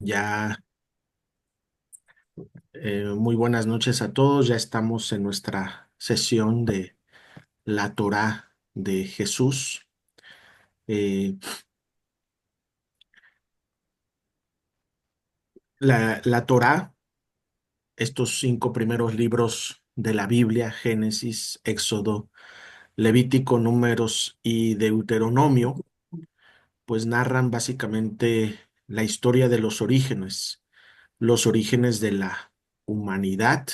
Ya, muy buenas noches a todos. Ya estamos en nuestra sesión de la Torá de Jesús. Eh, la Torá, estos 5 primeros libros de la Biblia, Génesis, Éxodo, Levítico, Números y Deuteronomio, pues narran básicamente la historia de los orígenes de la humanidad,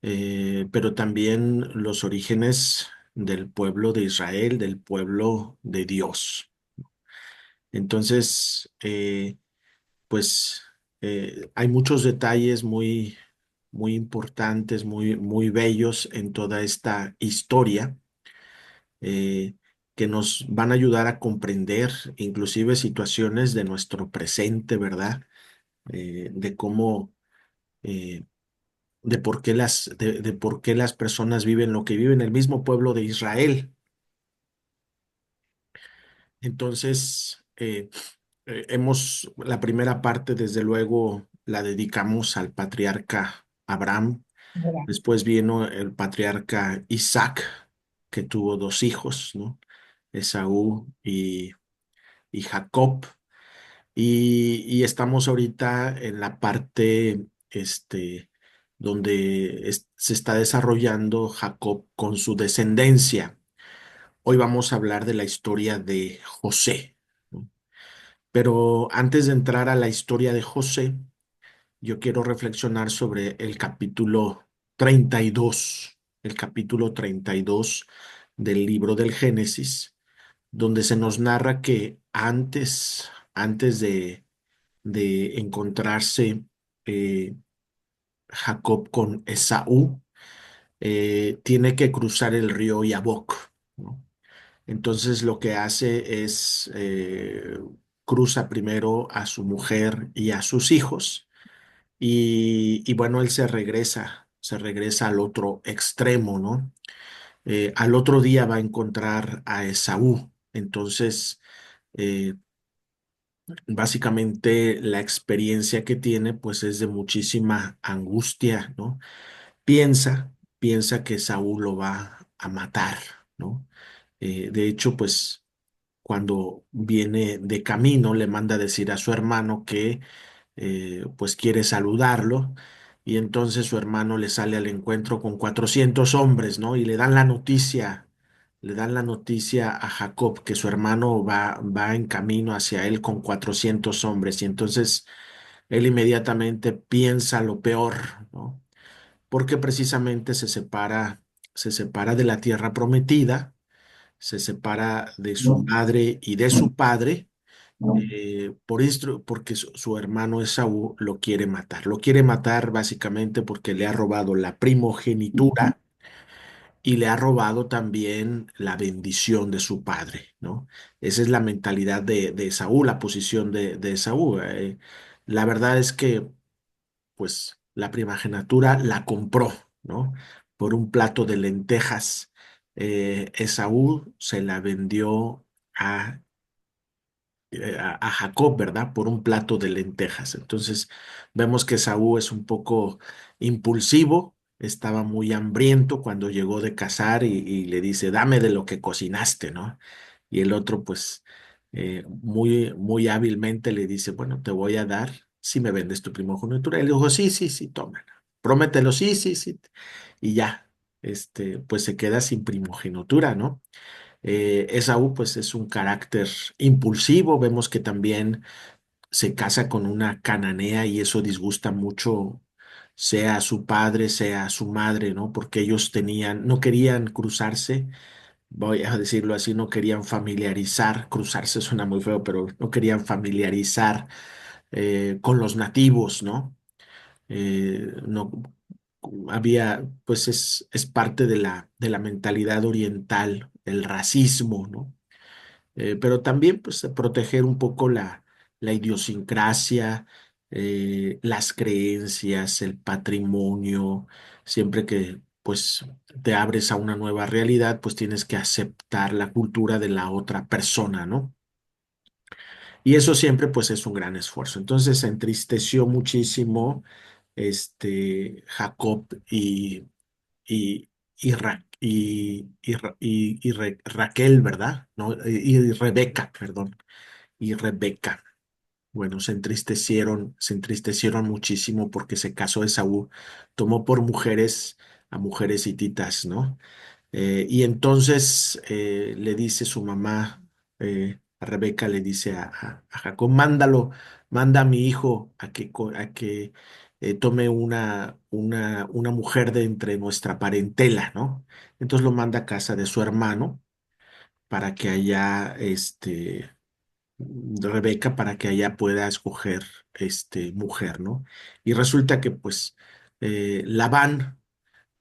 pero también los orígenes del pueblo de Israel, del pueblo de Dios. Entonces, pues hay muchos detalles muy importantes, muy bellos en toda esta historia, eh, que nos van a ayudar a comprender inclusive situaciones de nuestro presente, ¿verdad? De cómo eh, de por qué las personas viven lo que viven el mismo pueblo de Israel. Entonces, la primera parte, desde luego, la dedicamos al patriarca Abraham. Mira. Después vino el patriarca Isaac, que tuvo 2 hijos, ¿no? Esaú y Jacob. Y estamos ahorita en la parte, donde se está desarrollando Jacob con su descendencia. Hoy vamos a hablar de la historia de José, ¿no? Pero antes de entrar a la historia de José, yo quiero reflexionar sobre el capítulo 32, el capítulo 32 del libro del Génesis, donde se nos narra que antes de encontrarse eh, Jacob con Esaú, tiene que cruzar el río Yabok, ¿no? Entonces lo que hace es cruza primero a su mujer y a sus hijos y bueno, él se regresa al otro extremo, ¿no? Al otro día va a encontrar a Esaú. Entonces, eh, básicamente la experiencia que tiene pues es de muchísima angustia, ¿no? Piensa, piensa que Saúl lo va a matar, ¿no? De hecho, pues cuando viene de camino, le manda a decir a su hermano que pues quiere saludarlo, y entonces su hermano le sale al encuentro con 400 hombres, ¿no? Y le dan la noticia a Jacob que su hermano va en camino hacia él con 400 hombres, y entonces él inmediatamente piensa lo peor, ¿no? Porque precisamente se separa de la tierra prometida, se separa de su No, madre y de su padre, no, porque su hermano Esaú lo quiere matar. Lo quiere matar básicamente porque le ha robado la primogenitura y le ha robado también la bendición de su padre, ¿no? Esa es la mentalidad de Esaú, la posición de Esaú. La verdad es que, pues, la primogenitura la compró, ¿no? Por un plato de lentejas. Esaú se la vendió a a Jacob, ¿verdad? Por un plato de lentejas. Entonces vemos que Saúl es un poco impulsivo, estaba muy hambriento cuando llegó de cazar y le dice, dame de lo que cocinaste, ¿no? Y el otro, pues, muy hábilmente le dice, bueno, te voy a dar si me vendes tu primogenitura. Y le dijo, sí, sí, sí, toma. Promételo, sí, sí, sí. Y ya, pues se queda sin primogenitura, ¿no? Esaú, pues, es un carácter impulsivo. Vemos que también se casa con una cananea y eso disgusta mucho, sea a su padre, sea a su madre, ¿no? Porque ellos no querían cruzarse, voy a decirlo así, no querían familiarizar, cruzarse suena muy feo, pero no querían familiarizar con los nativos, ¿no? No había, pues es parte de la mentalidad oriental, el racismo, ¿no? Pero también pues proteger un poco la idiosincrasia, las creencias, el patrimonio. Siempre que pues te abres a una nueva realidad, pues tienes que aceptar la cultura de la otra persona, ¿no? Y eso siempre pues es un gran esfuerzo. Entonces se entristeció muchísimo Jacob y, Raquel, ¿verdad? ¿No? Y Rebeca, perdón, y Rebeca. Bueno, se entristecieron muchísimo porque se casó Esaú, tomó por mujeres a mujeres hititas, ¿no? Y entonces le dice su mamá, a Rebeca le dice a Jacob, manda a mi hijo a que tome una mujer de entre nuestra parentela, ¿no? Entonces lo manda a casa de su hermano para que allá, Rebeca, para que allá pueda escoger, mujer, ¿no? Y resulta que, pues, Labán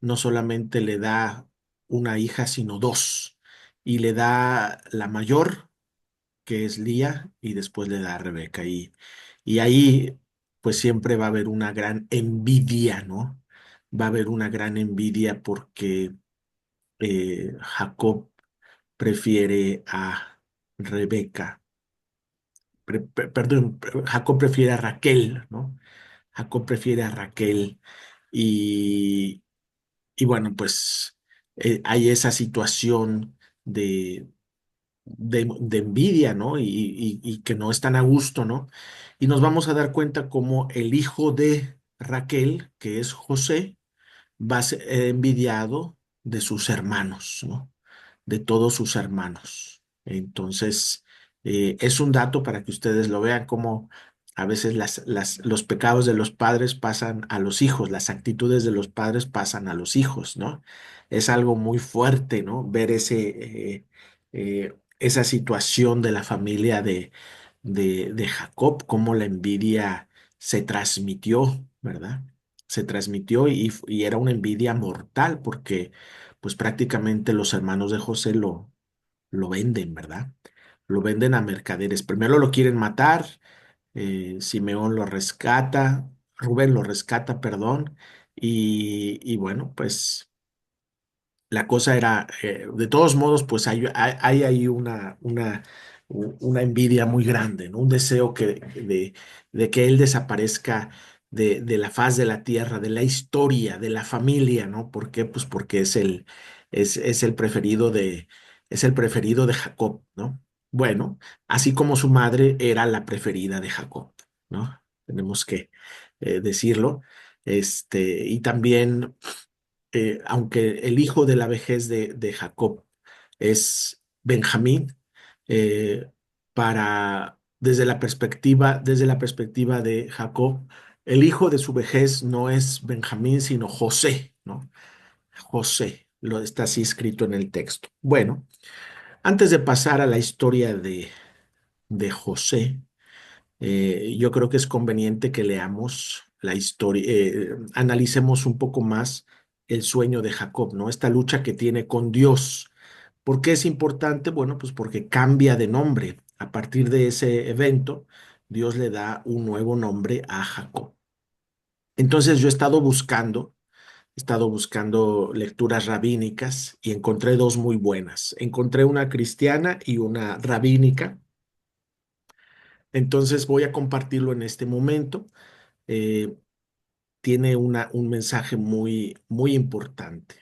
no solamente le da una hija, sino dos. Y le da la mayor, que es Lía, y después le da a Rebeca. Y ahí, pues siempre va a haber una gran envidia, ¿no? Va a haber una gran envidia porque Jacob prefiere a Rebeca. Perdón, Jacob prefiere a Raquel, ¿no? Jacob prefiere a Raquel. Y, y bueno, pues hay esa situación de envidia, ¿no? Y que no están a gusto, ¿no? Y nos vamos a dar cuenta cómo el hijo de Raquel, que es José, va a ser envidiado de sus hermanos, ¿no? De todos sus hermanos. Entonces, es un dato para que ustedes lo vean, cómo a veces los pecados de los padres pasan a los hijos, las actitudes de los padres pasan a los hijos, ¿no? Es algo muy fuerte, ¿no? Ver esa situación de la familia de Jacob, cómo la envidia se transmitió, ¿verdad? Se transmitió y era una envidia mortal porque pues prácticamente los hermanos de José lo venden, ¿verdad? Lo venden a mercaderes. Primero lo quieren matar, Simeón lo rescata, Rubén lo rescata, perdón, y bueno, pues la cosa era, de todos modos, pues hay ahí una envidia muy grande, ¿no? Un deseo de que él desaparezca de la faz de la tierra, de la historia, de la familia, ¿no? ¿Por qué? Pues porque es el preferido de Jacob, ¿no? Bueno, así como su madre era la preferida de Jacob, ¿no? Tenemos que decirlo. Y también aunque el hijo de la vejez de Jacob es Benjamín, eh, desde la perspectiva de Jacob, el hijo de su vejez no es Benjamín, sino José, ¿no? José, lo está así escrito en el texto. Bueno, antes de pasar a la historia de José, yo creo que es conveniente que leamos la historia, analicemos un poco más el sueño de Jacob, ¿no? Esta lucha que tiene con Dios. ¿Por qué es importante? Bueno, pues porque cambia de nombre. A partir de ese evento, Dios le da un nuevo nombre a Jacob. Entonces yo he estado buscando lecturas rabínicas y encontré dos muy buenas. Encontré una cristiana y una rabínica. Entonces voy a compartirlo en este momento. Eh, Tiene un mensaje muy, muy importante.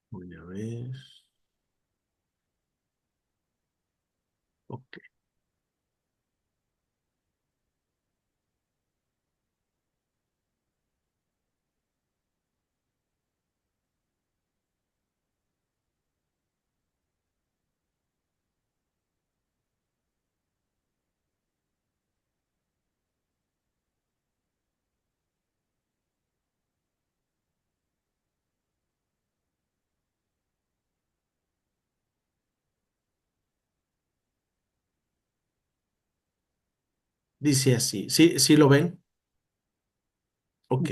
Voy a ver. Ok. Dice así. ¿Sí, sí lo ven? Ok.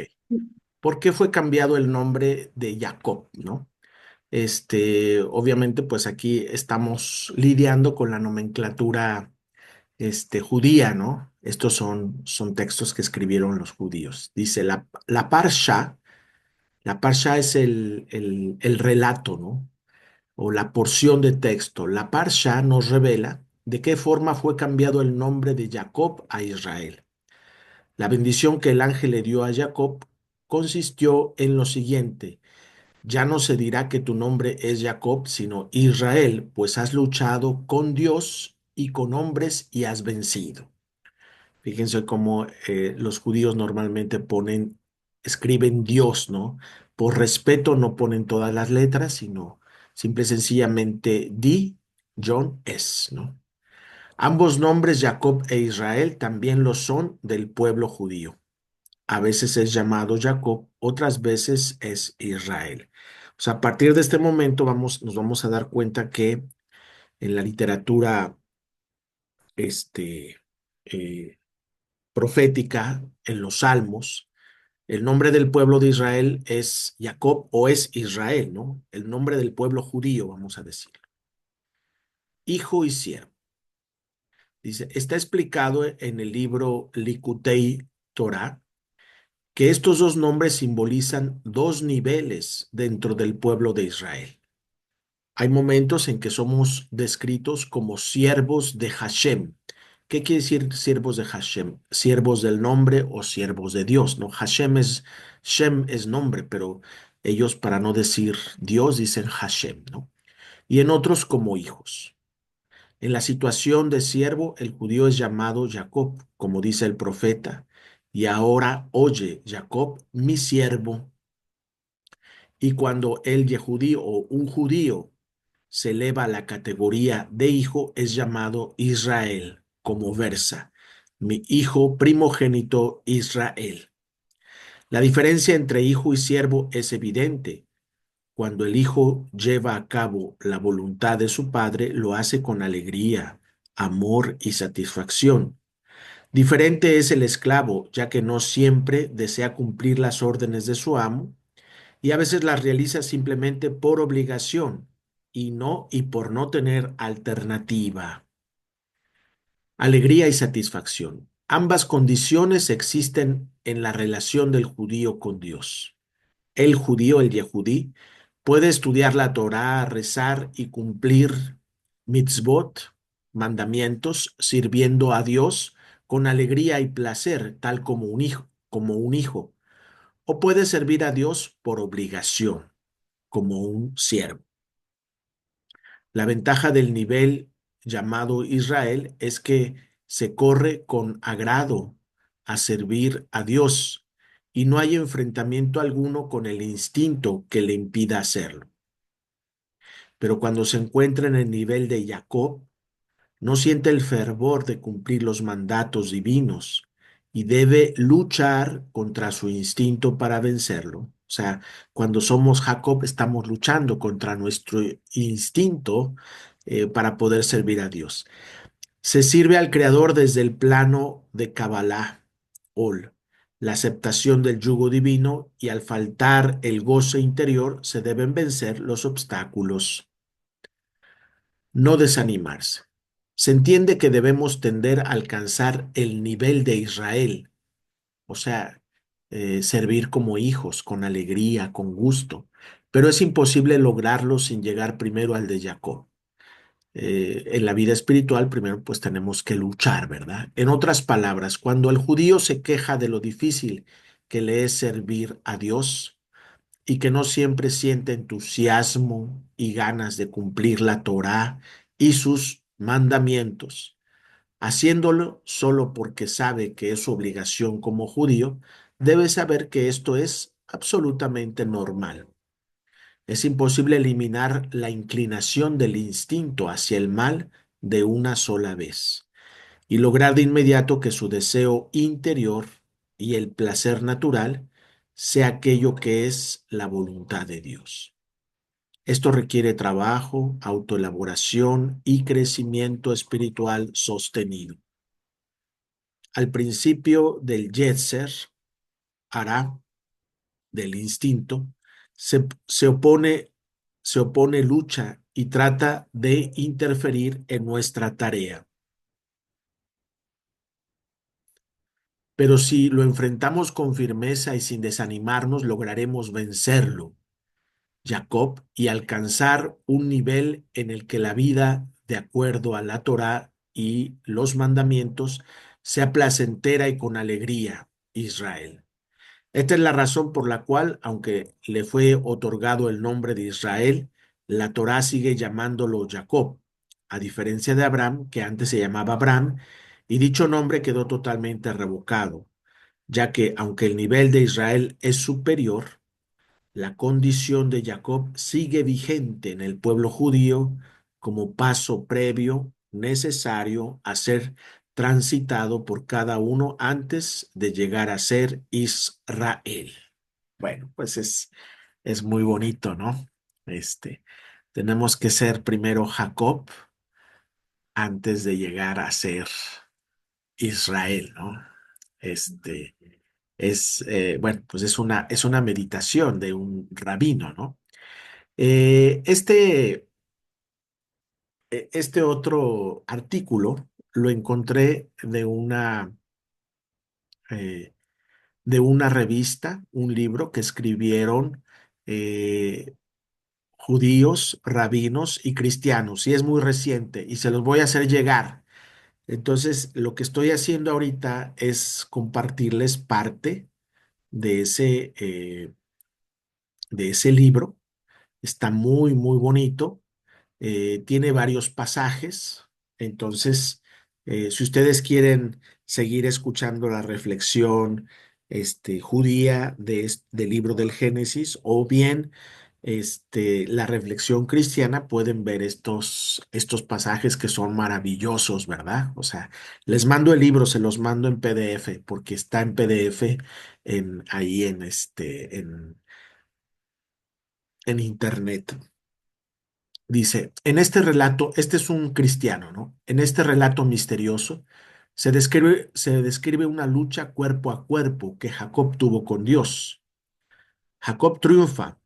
¿Por qué fue cambiado el nombre de Jacob, no? Obviamente, pues aquí estamos lidiando con la nomenclatura, judía, ¿no? Estos son textos que escribieron los judíos. Dice la Parsha. La parsha es el relato, ¿no? O la porción de texto. La parsha nos revela de qué forma fue cambiado el nombre de Jacob a Israel. La bendición que el ángel le dio a Jacob consistió en lo siguiente: ya no se dirá que tu nombre es Jacob, sino Israel, pues has luchado con Dios y con hombres y has vencido. Fíjense cómo los judíos normalmente escriben Dios, ¿no? Por respeto no ponen todas las letras, sino simple y sencillamente Di, John, Es, ¿no? Ambos nombres, Jacob e Israel, también lo son del pueblo judío. A veces es llamado Jacob, otras veces es Israel. O sea, a partir de este momento nos vamos a dar cuenta que en la literatura este, eh, profética, en los salmos, el nombre del pueblo de Israel es Jacob o es Israel, ¿no? El nombre del pueblo judío, vamos a decir. Hijo y siervo. Dice, está explicado en el libro Likutei Torah que estos dos nombres simbolizan dos niveles dentro del pueblo de Israel. Hay momentos en que somos descritos como siervos de Hashem. ¿Qué quiere decir siervos de Hashem? Siervos del nombre o siervos de Dios, ¿no? Shem es nombre, pero ellos para no decir Dios dicen Hashem, ¿no? Y en otros como hijos. En la situación de siervo, el judío es llamado Jacob, como dice el profeta. Y ahora oye, Jacob, mi siervo. Y cuando el Yehudí o un judío se eleva a la categoría de hijo, es llamado Israel, como versa, mi hijo primogénito Israel. La diferencia entre hijo y siervo es evidente. Cuando el hijo lleva a cabo la voluntad de su padre, lo hace con alegría, amor y satisfacción. Diferente es el esclavo, ya que no siempre desea cumplir las órdenes de su amo y a veces las realiza simplemente por obligación y por no tener alternativa. Alegría y satisfacción. Ambas condiciones existen en la relación del judío con Dios. El judío, el yehudí, puede estudiar la Torá, rezar y cumplir mitzvot, mandamientos, sirviendo a Dios con alegría y placer, tal como un hijo, o puede servir a Dios por obligación, como un siervo. La ventaja del nivel llamado Israel es que se corre con agrado a servir a Dios y no hay enfrentamiento alguno con el instinto que le impida hacerlo. Pero cuando se encuentra en el nivel de Jacob, no siente el fervor de cumplir los mandatos divinos y debe luchar contra su instinto para vencerlo. O sea, cuando somos Jacob estamos luchando contra nuestro instinto para poder servir a Dios. Se sirve al Creador desde el plano de Kabbalah, Ol, la aceptación del yugo divino, y al faltar el goce interior se deben vencer los obstáculos. No desanimarse. Se entiende que debemos tender a alcanzar el nivel de Israel, o sea, servir como hijos, con alegría, con gusto, pero es imposible lograrlo sin llegar primero al de Jacob. En la vida espiritual, primero pues tenemos que luchar, ¿verdad? En otras palabras, cuando el judío se queja de lo difícil que le es servir a Dios, y que no siempre siente entusiasmo y ganas de cumplir la Torá y sus mandamientos, haciéndolo solo porque sabe que es su obligación como judío, debe saber que esto es absolutamente normal. Es imposible eliminar la inclinación del instinto hacia el mal de una sola vez y lograr de inmediato que su deseo interior y el placer natural sea aquello que es la voluntad de Dios. Esto requiere trabajo, autoelaboración y crecimiento espiritual sostenido. Al principio del Yetzer, hará, del instinto, se, se opone, se opone lucha y trata de interferir en nuestra tarea. pero si lo enfrentamos con firmeza y sin desanimarnos, lograremos vencerlo, Jacob, y alcanzar un nivel en el que la vida, de acuerdo a la Torá y los mandamientos, sea placentera y con alegría, Israel. Esta es la razón por la cual, aunque le fue otorgado el nombre de Israel, la Torá sigue llamándolo Jacob, a diferencia de Abraham, que antes se llamaba Abraham, y dicho nombre quedó totalmente revocado, ya que aunque el nivel de Israel es superior, la condición de Jacob sigue vigente en el pueblo judío como paso previo necesario a ser transitado por cada uno antes de llegar a ser Israel. Bueno, pues es muy bonito, ¿no? Este, tenemos que ser primero Jacob antes de llegar a ser Israel, ¿no? Este, bueno, pues es una meditación de un rabino, ¿no? Este, este otro artículo lo encontré eh, de una revista, un libro que escribieron eh, judíos, rabinos y cristianos, y es muy reciente, y se los voy a hacer llegar. Entonces, lo que estoy haciendo ahorita es compartirles parte de de ese libro. Está muy, muy bonito. Tiene varios pasajes. Entonces, si ustedes quieren seguir escuchando la reflexión judía del libro del Génesis o bien la reflexión cristiana, pueden ver estos pasajes que son maravillosos, ¿verdad? O sea, les mando el libro, se los mando en PDF porque está en PDF ahí en internet. Dice, en este relato, este es un cristiano, ¿no? En este relato misterioso se describe una lucha cuerpo a cuerpo que Jacob tuvo con Dios. Jacob triunfa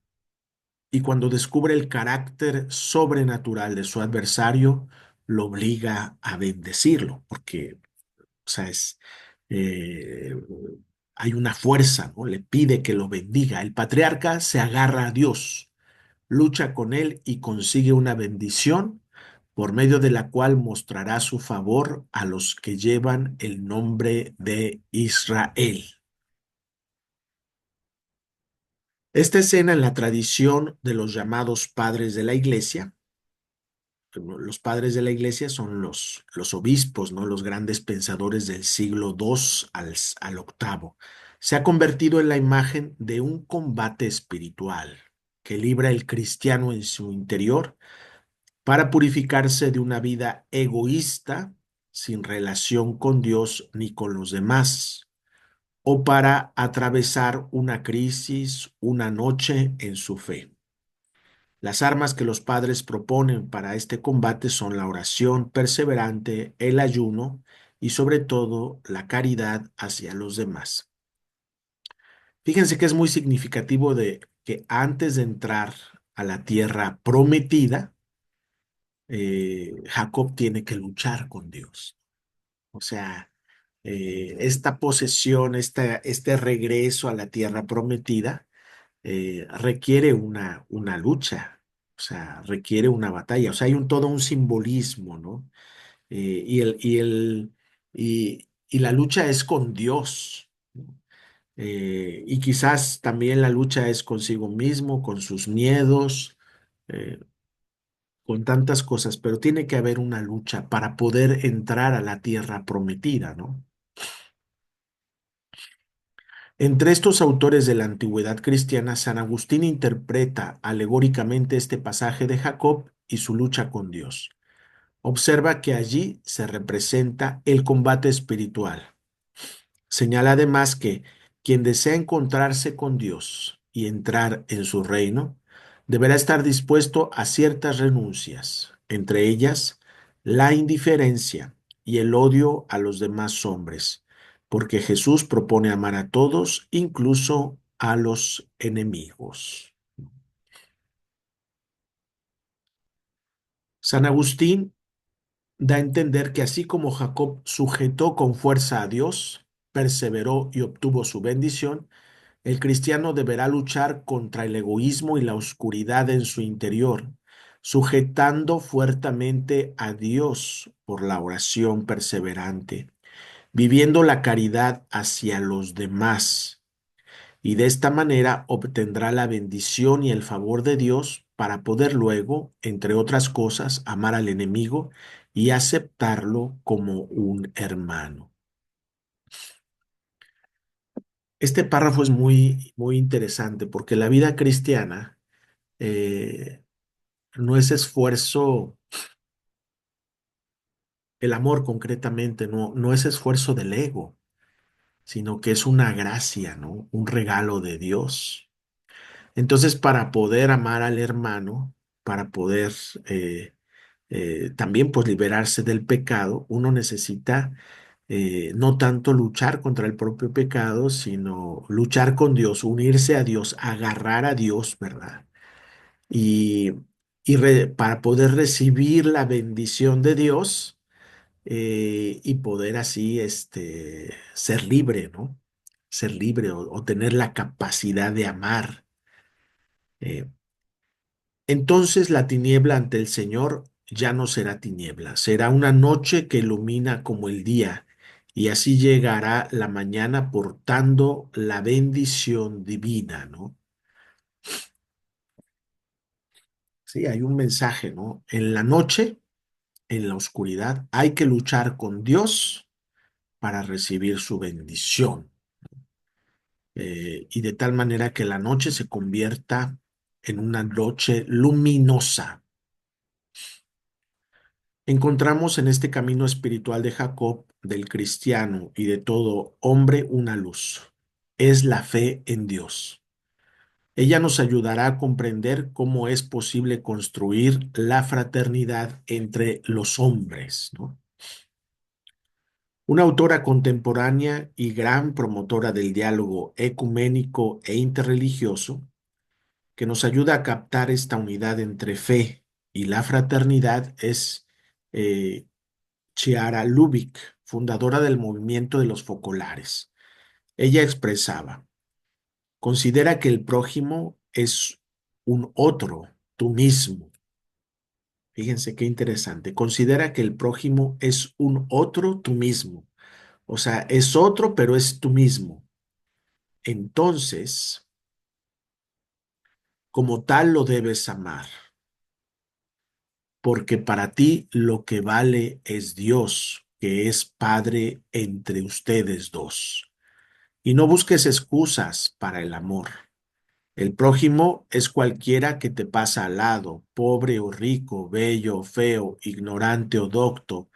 y cuando descubre el carácter sobrenatural de su adversario, lo obliga a bendecirlo, porque, o sea, eh, hay una fuerza, ¿no? Le pide que lo bendiga. El patriarca se agarra a Dios, lucha con él y consigue una bendición por medio de la cual mostrará su favor a los que llevan el nombre de Israel. Esta escena en la tradición de los llamados padres de la iglesia, los padres de la iglesia son los obispos, ¿no? Los grandes pensadores del siglo II al octavo. Se ha convertido en la imagen de un combate espiritual que libra el cristiano en su interior para purificarse de una vida egoísta, sin relación con Dios ni con los demás, o para atravesar una crisis, una noche en su fe. Las armas que los padres proponen para este combate son la oración perseverante, el ayuno y sobre todo la caridad hacia los demás. Fíjense que es muy significativo de que antes de entrar a la tierra prometida, Jacob tiene que luchar con Dios. O sea, esta posesión, este regreso a la tierra prometida, requiere una lucha, o sea, requiere una batalla. O sea, hay todo un simbolismo, ¿no? Y la lucha es con Dios, ¿no? Y quizás también la lucha es consigo mismo, con sus miedos, eh, con tantas cosas, pero tiene que haber una lucha para poder entrar a la tierra prometida, ¿no? Entre estos autores de la antigüedad cristiana, San Agustín interpreta alegóricamente este pasaje de Jacob y su lucha con Dios. Observa que allí se representa el combate espiritual. Señala además que quien desea encontrarse con Dios y entrar en su reino, deberá estar dispuesto a ciertas renuncias, entre ellas la indiferencia y el odio a los demás hombres, porque Jesús propone amar a todos, incluso a los enemigos. San Agustín da a entender que así como Jacob sujetó con fuerza a Dios, perseveró y obtuvo su bendición, el cristiano deberá luchar contra el egoísmo y la oscuridad en su interior, sujetando fuertemente a Dios por la oración perseverante, viviendo la caridad hacia los demás, y de esta manera obtendrá la bendición y el favor de Dios para poder luego, entre otras cosas, amar al enemigo y aceptarlo como un hermano. Este párrafo es muy interesante porque la vida cristiana eh, no es esfuerzo, el amor concretamente, no es esfuerzo del ego, sino que es una gracia, ¿no? Un regalo de Dios. Entonces, para poder amar al hermano, para poder eh, también pues liberarse del pecado, uno necesita no tanto luchar contra el propio pecado, sino luchar con Dios, unirse a Dios, agarrar a Dios, ¿verdad? Y, para poder recibir la bendición de Dios y poder así ser libre, ¿no? Ser libre o tener la capacidad de amar. Eh, entonces la tiniebla ante el Señor ya no será tiniebla, será una noche que ilumina como el día, y así llegará la mañana portando la bendición divina, ¿no? Sí, hay un mensaje, ¿no? En la noche, en la oscuridad, hay que luchar con Dios para recibir su bendición, y de tal manera que la noche se convierta en una noche luminosa. Encontramos en este camino espiritual de Jacob, del cristiano y de todo hombre una luz. Es la fe en Dios. Ella nos ayudará a comprender cómo es posible construir la fraternidad entre los hombres, ¿no? Una autora contemporánea y gran promotora del diálogo ecuménico e interreligioso, que nos ayuda a captar esta unidad entre fe y la fraternidad, es eh, Chiara Lubich, fundadora del movimiento de los focolares. Ella expresaba: considera que el prójimo es un otro, tú mismo. Fíjense qué interesante. Considera que el prójimo es un otro, tú mismo. O sea, es otro, pero es tú mismo. Entonces, como tal lo debes amar, porque para ti lo que vale es Dios, que es Padre entre ustedes dos. Y no busques excusas para el amor. El prójimo es cualquiera que te pasa al lado, pobre o rico, bello o feo, ignorante o docto,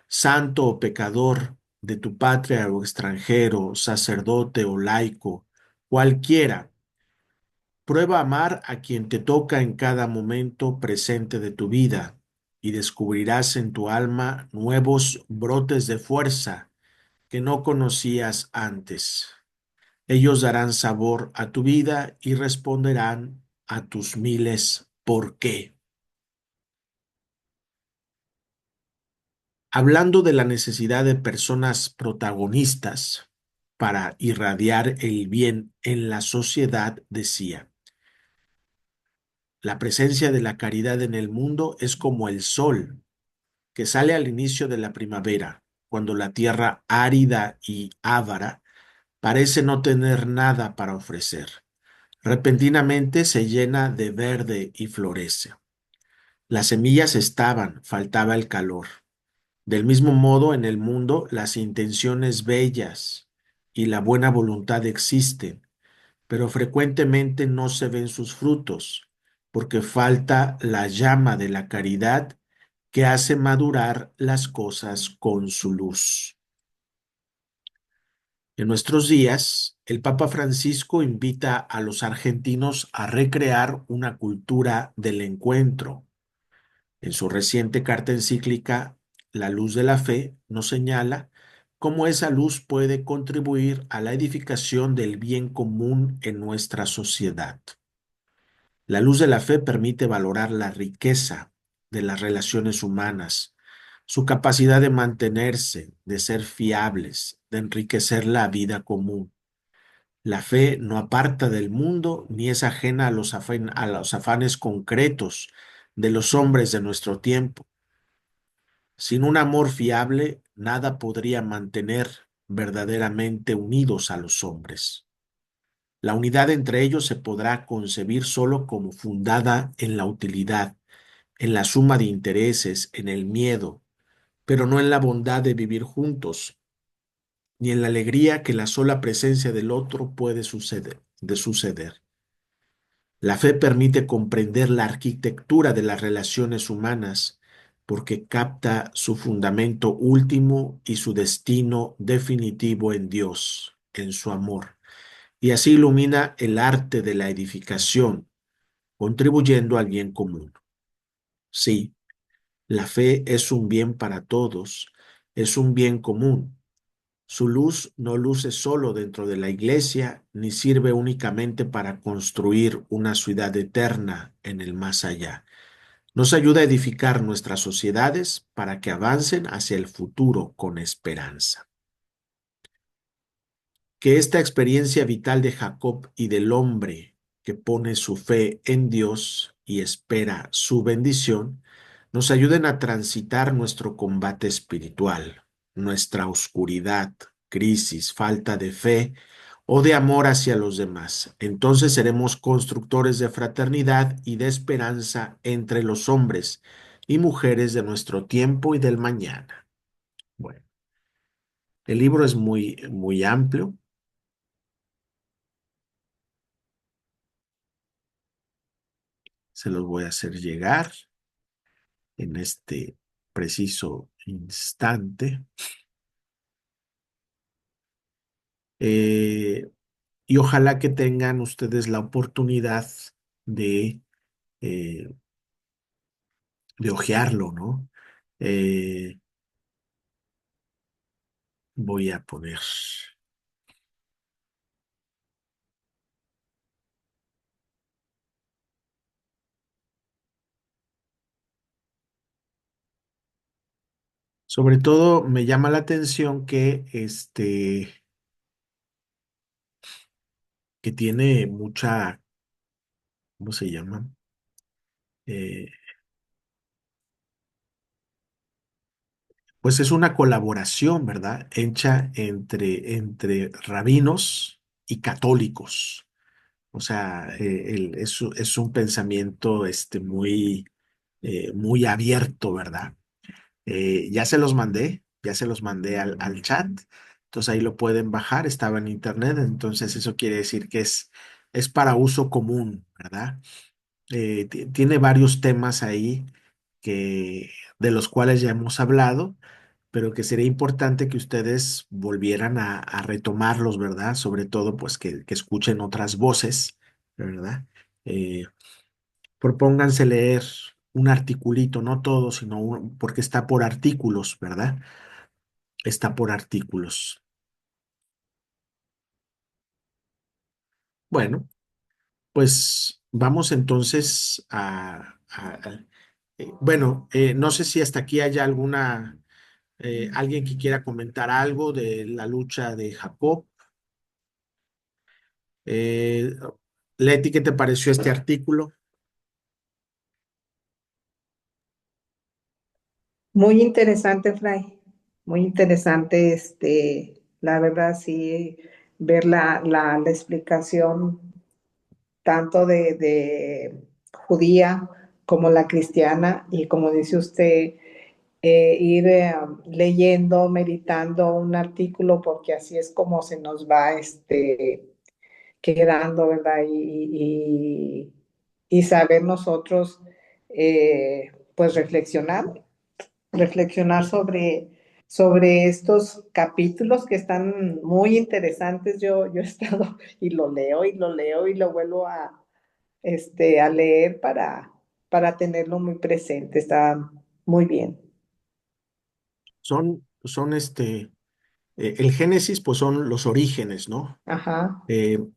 santo o pecador, de tu patria o extranjero, sacerdote o laico, cualquiera. Prueba a amar a quien te toca en cada momento presente de tu vida y descubrirás en tu alma nuevos brotes de fuerza que no conocías antes. Ellos darán sabor a tu vida y responderán a tus miles ¿por qué? Hablando de la necesidad de personas protagonistas para irradiar el bien en la sociedad, decía: la presencia de la caridad en el mundo es como el sol que sale al inicio de la primavera, cuando la tierra árida y avara parece no tener nada para ofrecer. Repentinamente se llena de verde y florece. Las semillas estaban, faltaba el calor. Del mismo modo, en el mundo, las intenciones bellas y la buena voluntad existen, pero frecuentemente no se ven sus frutos, porque falta la llama de la caridad que hace madurar las cosas con su luz. En nuestros días, el Papa Francisco invita a los argentinos a recrear una cultura del encuentro. En su reciente carta encíclica, La luz de la fe, nos señala cómo esa luz puede contribuir a la edificación del bien común en nuestra sociedad. La luz de la fe permite valorar la riqueza de las relaciones humanas, su capacidad de mantenerse, de ser fiables, de enriquecer la vida común. La fe no aparta del mundo ni es ajena a a los afanes concretos de los hombres de nuestro tiempo. Sin un amor fiable, nada podría mantener verdaderamente unidos a los hombres. La unidad entre ellos se podrá concebir solo como fundada en la utilidad, en la suma de intereses, en el miedo, pero no en la bondad de vivir juntos, ni en la alegría que la sola presencia del otro puede suceder. La fe permite comprender la arquitectura de las relaciones humanas porque capta su fundamento último y su destino definitivo en Dios, en su amor, y así ilumina el arte de la edificación, contribuyendo al bien común. Sí, la fe es un bien para todos, es un bien común. Su luz no luce solo dentro de la iglesia, ni sirve únicamente para construir una ciudad eterna en el más allá. Nos ayuda a edificar nuestras sociedades para que avancen hacia el futuro con esperanza. Que esta experiencia vital de Jacob y del hombre que pone su fe en Dios y espera su bendición, nos ayuden a transitar nuestro combate espiritual, nuestra oscuridad, crisis, falta de fe o de amor hacia los demás. Entonces seremos constructores de fraternidad y de esperanza entre los hombres y mujeres de nuestro tiempo y del mañana. Bueno, el libro es muy amplio. Se los voy a hacer llegar en este preciso instante. Eh, y ojalá que tengan ustedes la oportunidad de, eh, de hojearlo, ¿no? Eh, voy a poner, sobre todo me llama la atención que tiene mucha, ¿cómo se llama? Eh, pues es una colaboración, ¿verdad? Hecha entre rabinos y católicos. O sea, es un pensamiento muy abierto, ¿verdad? Ya se los mandé al chat. Entonces ahí lo pueden bajar, estaba en internet. Entonces eso quiere decir que es para uso común, ¿verdad? Tiene varios temas ahí de los cuales ya hemos hablado, pero que sería importante que ustedes volvieran a retomarlos, ¿verdad? Sobre todo, pues que escuchen otras voces, ¿verdad? Eh, propónganse leer un articulito, no todo, porque está por artículos, ¿verdad? Está por artículos. Bueno, pues vamos entonces bueno, no sé si hasta aquí haya alguien que quiera comentar algo de la lucha de Jacob. Eh, Leti, ¿qué te pareció este artículo? Muy interesante, Fray. Muy interesante, la verdad, sí, ver la explicación tanto de judía como la cristiana y como dice usted, ir leyendo, meditando un artículo porque así es como se nos va quedando, ¿verdad? Y saber nosotros, pues reflexionar sobre estos capítulos que están muy interesantes. Yo he estado y lo leo y lo leo y lo vuelvo a leer para tenerlo muy presente. Está muy bien. El Génesis, pues son los orígenes, ¿no? Ajá,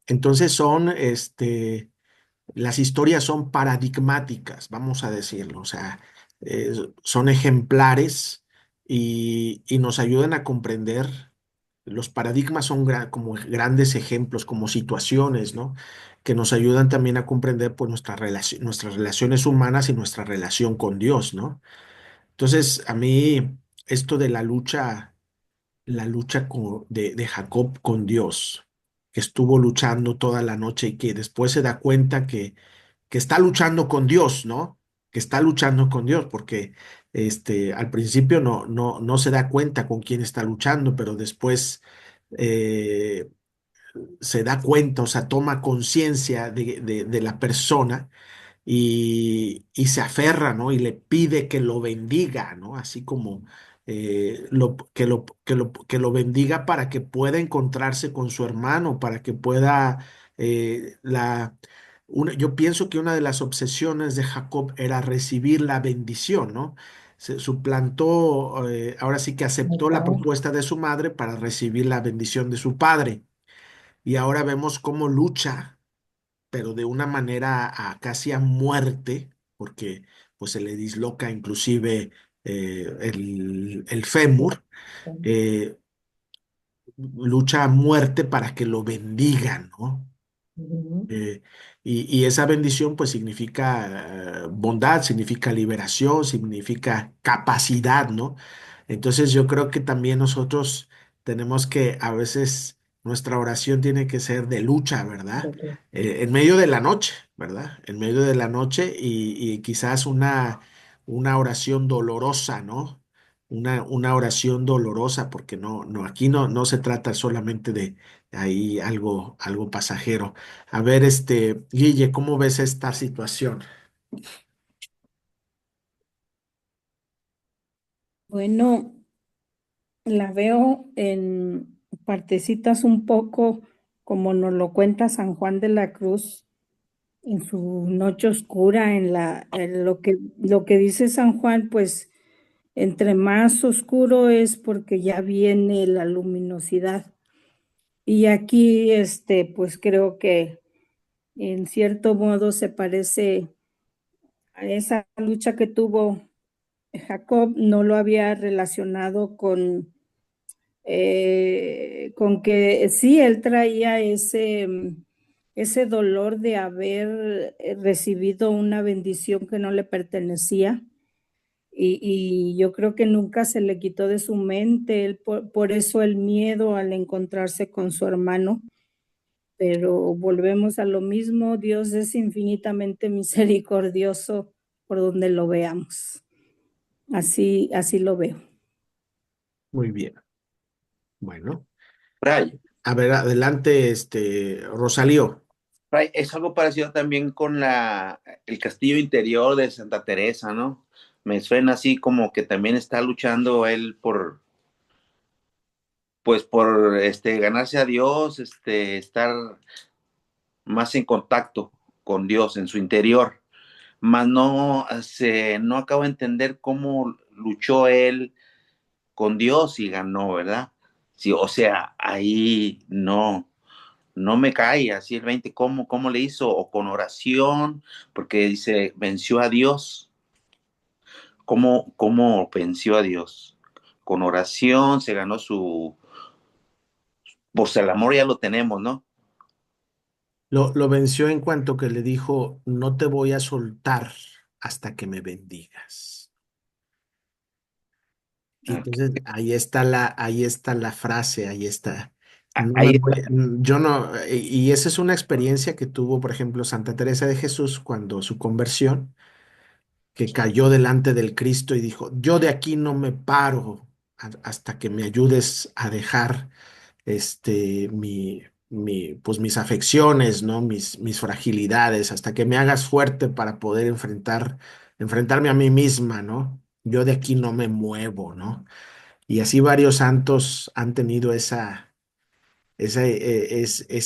Entonces las historias son paradigmáticas, vamos a decirlo, o sea, son ejemplares y nos ayudan a comprender. Los paradigmas son como grandes ejemplos, como situaciones, ¿no? Que nos ayudan también a comprender pues, nuestras relaciones humanas y nuestra relación con Dios, ¿no? Entonces, a mí, esto de la lucha de Jacob con Dios, que estuvo luchando toda la noche y que después se da cuenta que está luchando con Dios, ¿no? Que está luchando con Dios, porque al principio no se da cuenta con quién está luchando, pero después eh, se da cuenta, o sea, toma conciencia de la persona y se aferra, ¿no? Y le pide que lo bendiga, ¿no? Así como que lo bendiga para que pueda encontrarse con su hermano, para que pueda, yo pienso que una de las obsesiones de Jacob era recibir la bendición, ¿no? Se suplantó, ahora sí que aceptó la Ujú. propuesta de su madre para recibir la bendición de su padre. Y ahora vemos cómo lucha pero de una manera casi a muerte, porque pues se le disloca inclusive el fémur, eh, lucha a muerte para que lo bendigan, ¿no? Ujú. Eh, y esa bendición pues significa bondad, significa liberación, significa capacidad, ¿no? Entonces yo creo que también nosotros tenemos que a veces nuestra oración tiene que ser de lucha, ¿verdad? En medio de la noche, ¿verdad? En medio de la noche y quizás una oración dolorosa, ¿no? Una oración dolorosa, porque aquí no se trata solamente de ahí algo pasajero. A ver, Guille, ¿cómo ves esta situación? Bueno, la veo en partecitas un poco como nos lo cuenta San Juan de la Cruz en su noche oscura, en lo que dice San Juan, pues entre más oscuro es porque ya viene la luminosidad. Y aquí, pues creo que en cierto modo se parece a esa lucha que tuvo Jacob. No lo había relacionado con que sí, él traía ese dolor de haber recibido una bendición que no le pertenecía. Y yo creo que nunca se le quitó de su mente, por eso el miedo al encontrarse con su hermano. Pero volvemos a lo mismo, Dios es infinitamente misericordioso por donde lo veamos. Así lo veo. Muy bien. Bueno, Fray, a ver, adelante, Rosalío. Fray, es algo parecido también con el castillo interior de Santa Teresa, ¿no? Me suena así como que también está luchando él pues por ganarse a Dios, estar más en contacto con Dios en su interior. Mas no acabo de entender cómo luchó él con Dios y ganó, ¿verdad? Sí, o sea, ahí no me cae así el 20, ¿cómo le hizo? O con oración, porque dice, venció a Dios. ¿Cómo venció a Dios? Con oración se ganó pues el amor ya lo tenemos, ¿no? Lo venció en cuanto que le dijo, no te voy a soltar hasta que me bendigas. Y entonces ahí está la frase, ahí está. No me Ahí voy, yo no, y esa es una experiencia que tuvo, por ejemplo, Santa Teresa de Jesús cuando su conversión, que cayó delante del Cristo y dijo, yo de aquí no me paro hasta que me ayudes a dejar pues mis afecciones, ¿no? Mis fragilidades, hasta que me hagas fuerte para poder enfrentarme a mí misma, ¿no? Yo de aquí no me muevo, ¿no? Y así varios santos han tenido esa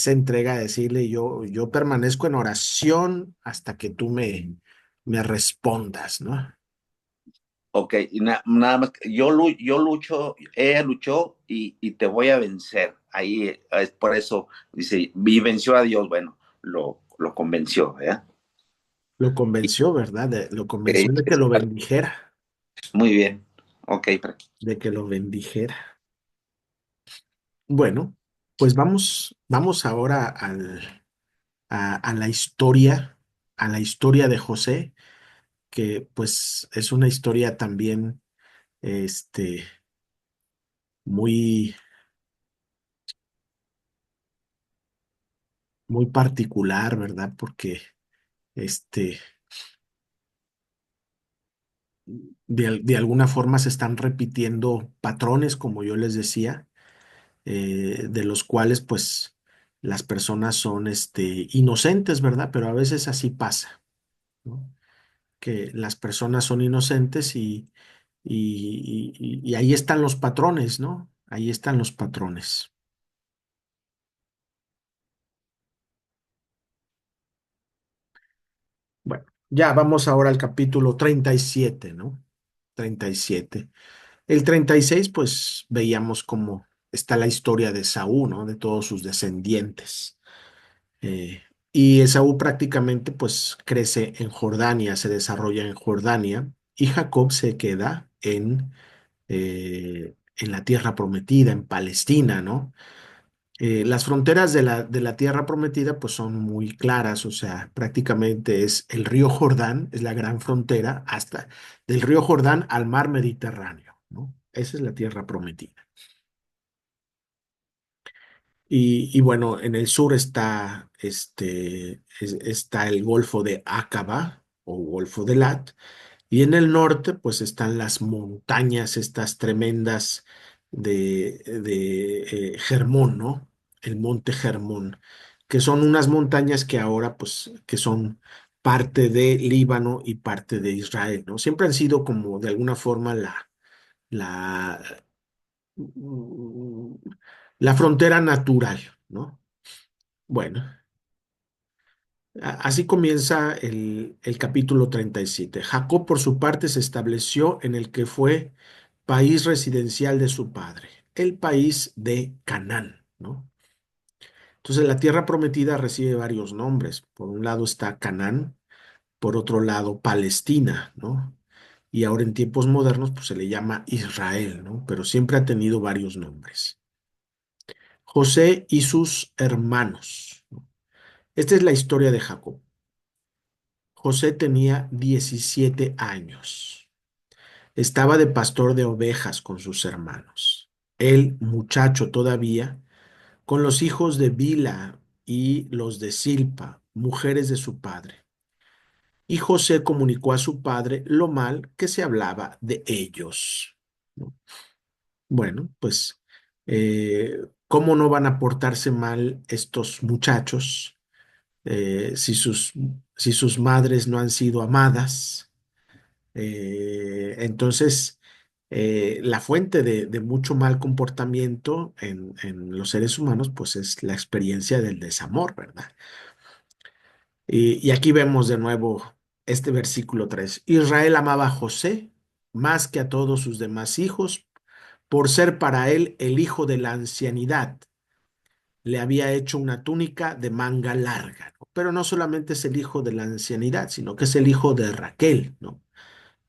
entrega de decirle, yo permanezco en oración hasta que tú me respondas, ¿no? ok, y nada más, yo lucho, ella luchó y te voy a vencer. Ahí es por eso, dice, y venció a Dios, bueno, lo convenció, ¿verdad? Lo convenció, ¿verdad? Lo Ok, convenció de que lo bendijera. muy bien. Ok, Fray. de que lo bendijera. Bueno, pues vamos ahora a la historia de José, que pues es una historia también, este, muy, muy particular, ¿verdad? Porque, este, de alguna forma se están repitiendo patrones, como yo les decía, de los cuales, pues, las personas son, inocentes, ¿verdad? Pero a veces así pasa, ¿no? Que las personas son inocentes y ahí están los patrones, ¿no? Ahí están los patrones. Bueno, ya vamos ahora al capítulo 37, ¿no? 37. El 36, pues veíamos cómo está la historia de Saúl, ¿no? De todos sus descendientes. Eh, y Esaú prácticamente, pues, crece en Jordania, se desarrolla en Jordania, y Jacob se queda en la tierra prometida, en Palestina, ¿no? Las fronteras de la tierra prometida pues son muy claras, o sea, prácticamente es el río Jordán, es la gran frontera hasta del río Jordán al mar Mediterráneo, ¿no? Esa es la tierra prometida. Y bueno, en el sur está, está el Golfo de Acaba o Golfo de Lat, y en el norte, pues están las montañas, estas tremendas de Hermón, ¿no? El monte Hermón, que son unas montañas que ahora, pues, que son parte de Líbano y parte de Israel, ¿no? Siempre han sido como de alguna forma la, mm, la frontera natural, ¿no? Bueno, así comienza el capítulo 37. Jacob, por su parte, se estableció en el que fue país residencial de su padre, el país de Canaán, ¿no? Entonces, la tierra prometida recibe varios nombres. Por un lado está Canaán, por otro lado Palestina, ¿no? Y ahora en tiempos modernos, pues se le llama Israel, ¿no? Pero siempre ha tenido varios nombres. José y sus hermanos, ¿no? Esta es la historia de Jacob. José tenía 17 años. Estaba de pastor de ovejas con sus hermanos. El muchacho todavía, con los hijos de Bila y los de Silpa, mujeres de su padre. Y José comunicó a su padre lo mal que se hablaba de ellos, ¿no? Bueno, pues, ¿cómo no van a portarse mal estos muchachos si sus madres no han sido amadas? Entonces, la fuente de mucho mal comportamiento en los seres humanos, pues es la experiencia del desamor, ¿verdad? Y aquí vemos de nuevo este versículo 3. Israel amaba a José más que a todos sus demás hijos, por ser para él el hijo de la ancianidad. Le había hecho una túnica de manga larga, ¿no? Pero no solamente es el hijo de la ancianidad, sino que es el hijo de Raquel, ¿no?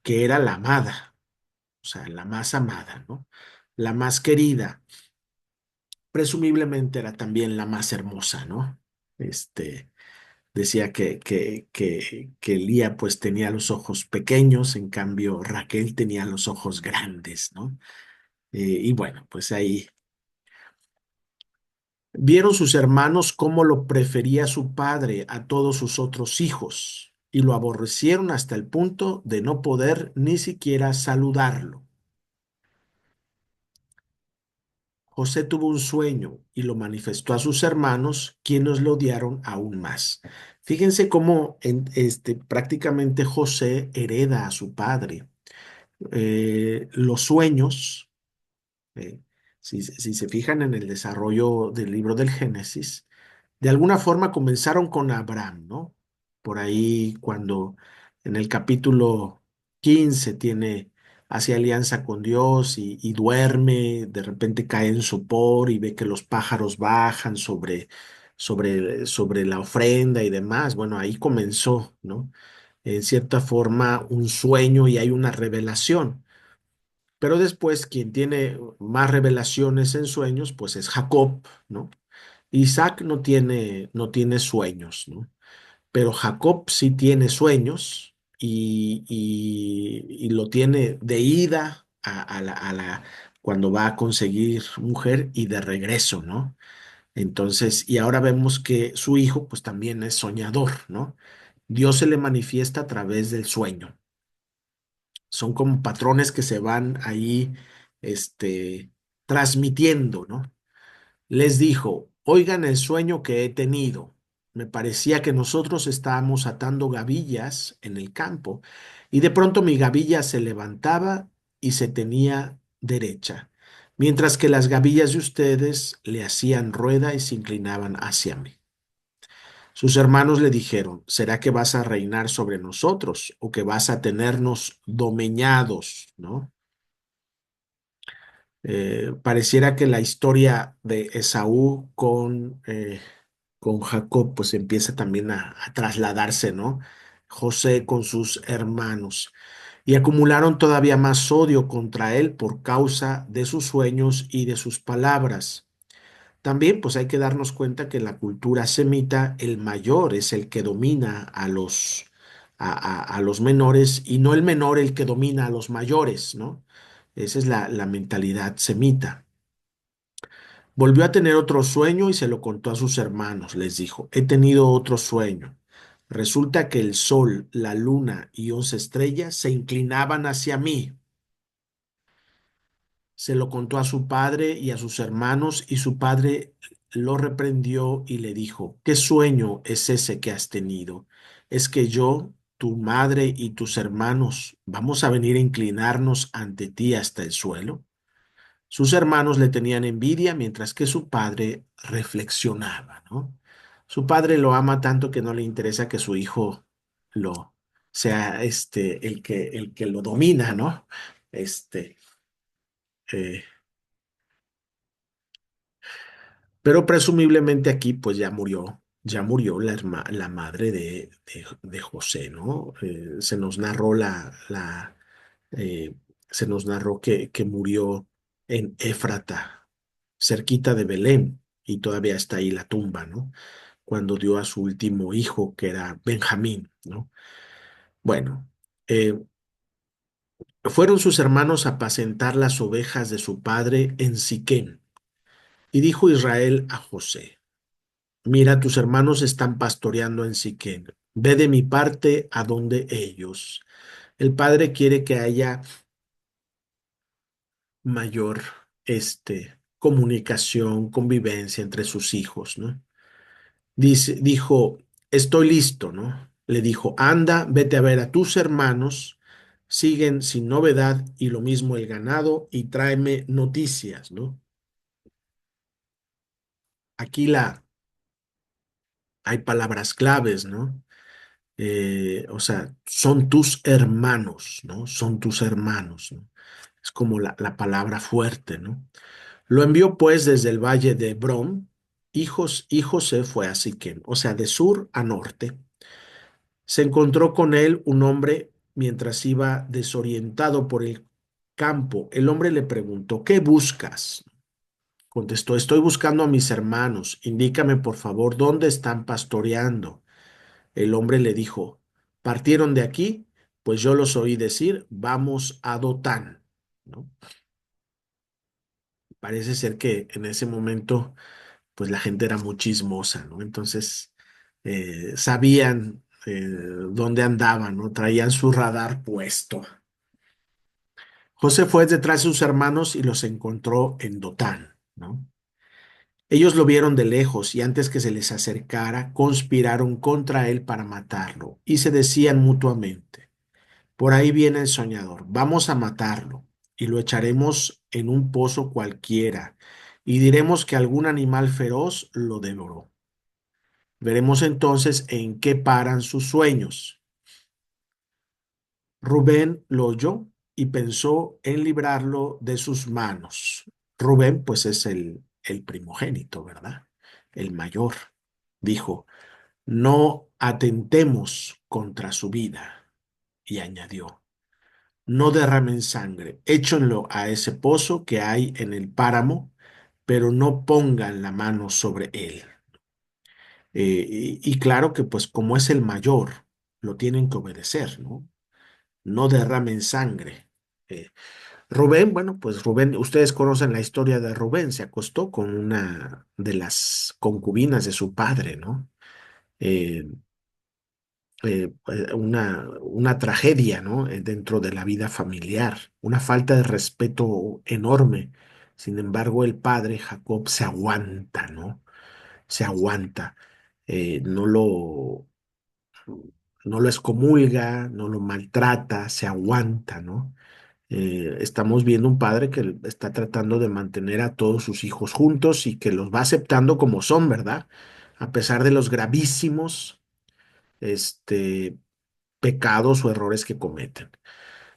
Que era la amada, o sea, la más amada, ¿no? La más querida. Presumiblemente era también la más hermosa, ¿no? Decía que Lía pues tenía los ojos pequeños, en cambio Raquel tenía los ojos grandes, ¿no? Y bueno, pues ahí vieron sus hermanos cómo lo prefería su padre a todos sus otros hijos y lo aborrecieron hasta el punto de no poder ni siquiera saludarlo. José tuvo un sueño y lo manifestó a sus hermanos, quienes lo odiaron aún más. Fíjense cómo prácticamente José hereda a su padre. Los sueños, eh, si se fijan en el desarrollo del libro del Génesis, de alguna forma comenzaron con Abraham, ¿no? Por ahí cuando en el capítulo 15 hace alianza con Dios y duerme, de repente cae en sopor y ve que los pájaros bajan sobre la ofrenda y demás. Bueno, ahí comenzó, ¿no? En cierta forma un sueño y hay una revelación. Pero después quien tiene más revelaciones en sueños, pues es Jacob, ¿no? Isaac no tiene sueños, ¿no? Pero Jacob sí tiene sueños y lo tiene de ida cuando va a conseguir mujer y de regreso, ¿no? Entonces, y ahora vemos que su hijo pues también es soñador, ¿no? Dios se le manifiesta a través del sueño. Son como patrones que se van ahí, este, transmitiendo, ¿no? Les dijo, oigan el sueño que he tenido. Me parecía que nosotros estábamos atando gavillas en el campo y de pronto mi gavilla se levantaba y se tenía derecha, mientras que las gavillas de ustedes le hacían rueda y se inclinaban hacia mí. Sus hermanos le dijeron, ¿será que vas a reinar sobre nosotros o que vas a tenernos domeñados, ¿no? Pareciera que la historia de Esaú con Jacob pues empieza también a trasladarse, ¿no? José con sus hermanos y acumularon todavía más odio contra él por causa de sus sueños y de sus palabras. También pues hay que darnos cuenta que en la cultura semita el mayor es el que domina a los menores y no el menor el que domina a los mayores, ¿no? Esa es la mentalidad semita. Volvió a tener otro sueño y se lo contó a sus hermanos. Les dijo, he tenido otro sueño. Resulta que el sol, la luna y 11 estrellas se inclinaban hacia mí. Se lo contó a su padre y a sus hermanos y su padre lo reprendió y le dijo, ¿qué sueño es ese que has tenido? ¿Es que yo, tu madre y tus hermanos vamos a venir a inclinarnos ante ti hasta el suelo? Sus hermanos le tenían envidia mientras que su padre reflexionaba, ¿no? Su padre lo ama tanto que no le interesa que su hijo lo sea el que lo domina, ¿no? Este, eh, pero presumiblemente aquí pues ya murió la madre de José, ¿no? Eh, se nos narró que murió en Éfrata, cerquita de Belén, y todavía está ahí la tumba, ¿no? Cuando dio a su último hijo, que era Benjamín, ¿no? Bueno, eh, fueron sus hermanos a apacentar las ovejas de su padre en Siquem, y dijo Israel a José, mira, tus hermanos están pastoreando en Siquem, ve de mi parte a donde ellos. El padre quiere que haya mayor, comunicación, convivencia entre sus hijos, ¿no? Dijo, estoy listo, ¿no? Le dijo, anda, vete a ver a tus hermanos, siguen sin novedad y lo mismo el ganado y tráeme noticias, ¿no? Aquí hay palabras claves, ¿no? O sea, son tus hermanos, ¿no? Son tus hermanos, ¿no? Es como la palabra fuerte, ¿no? Lo envió pues desde el valle de Hebrón, y José fue a Siquem, o sea, de sur a norte. Se encontró con él un hombre mientras iba desorientado por el campo. El hombre le preguntó, ¿qué buscas? Contestó, estoy buscando a mis hermanos. Indícame, por favor, dónde están pastoreando. El hombre le dijo, ¿partieron de aquí? Pues yo los oí decir, vamos a Dotán, ¿no? Parece ser que en ese momento pues la gente era muy chismosa, ¿no? Entonces sabían dónde andaban, ¿no? Traían su radar puesto. José fue detrás de sus hermanos y los encontró en Dotán, ¿no? Ellos lo vieron de lejos y antes que se les acercara, conspiraron contra él para matarlo y se decían mutuamente, por ahí viene el soñador, vamos a matarlo y lo echaremos en un pozo cualquiera y diremos que algún animal feroz lo devoró. Veremos entonces en qué paran sus sueños. Rubén lo oyó y pensó en librarlo de sus manos. Rubén, pues es el primogénito, ¿verdad? El mayor. Dijo, no atentemos contra su vida. Y añadió, no derramen sangre, échenlo a ese pozo que hay en el páramo, pero no pongan la mano sobre él. Y claro que pues como es el mayor, lo tienen que obedecer, ¿no? No derramen sangre. Eh, Rubén, bueno, pues Rubén, ustedes conocen la historia de Rubén, se acostó con una de las concubinas de su padre, ¿no? Eh, una tragedia, ¿no? Dentro de la vida familiar, una falta de respeto enorme. Sin embargo, el padre Jacob se aguanta, ¿no? Se aguanta. No lo, no lo excomulga, no lo maltrata, se aguanta, ¿no? Estamos viendo un padre que está tratando de mantener a todos sus hijos juntos y que los va aceptando como son, ¿verdad? A pesar de los gravísimos, este, pecados o errores que cometen.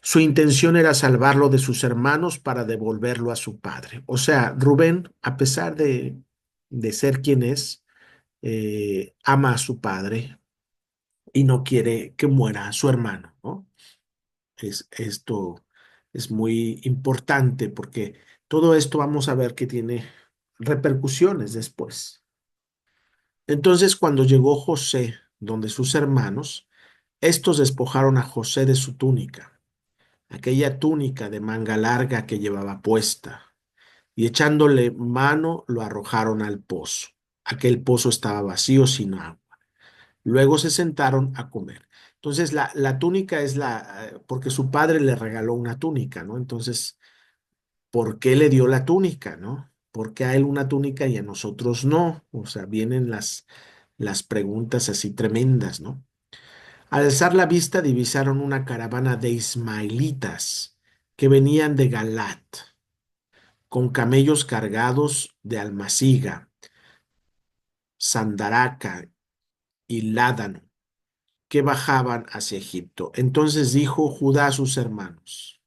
Su intención era salvarlo de sus hermanos para devolverlo a su padre. O sea, Rubén, a pesar de ser quien es, ama a su padre y no quiere que muera su hermano, ¿no? Esto es muy importante porque todo esto vamos a ver que tiene repercusiones después. Entonces, cuando llegó José, donde sus hermanos, estos despojaron a José de su túnica, aquella túnica de manga larga que llevaba puesta, y echándole mano lo arrojaron al pozo. Aquel pozo estaba vacío sin agua. Luego se sentaron a comer. Entonces, la túnica es porque su padre le regaló una túnica, ¿no? Entonces, ¿por qué le dio la túnica, no? ¿Por qué a él una túnica y a nosotros no? O sea, vienen las preguntas así tremendas, ¿no? Al alzar la vista divisaron una caravana de ismaelitas que venían de Galat, con camellos cargados de almaciga, sandaraca y ládano, que bajaban hacia Egipto. Entonces dijo Judá a sus hermanos: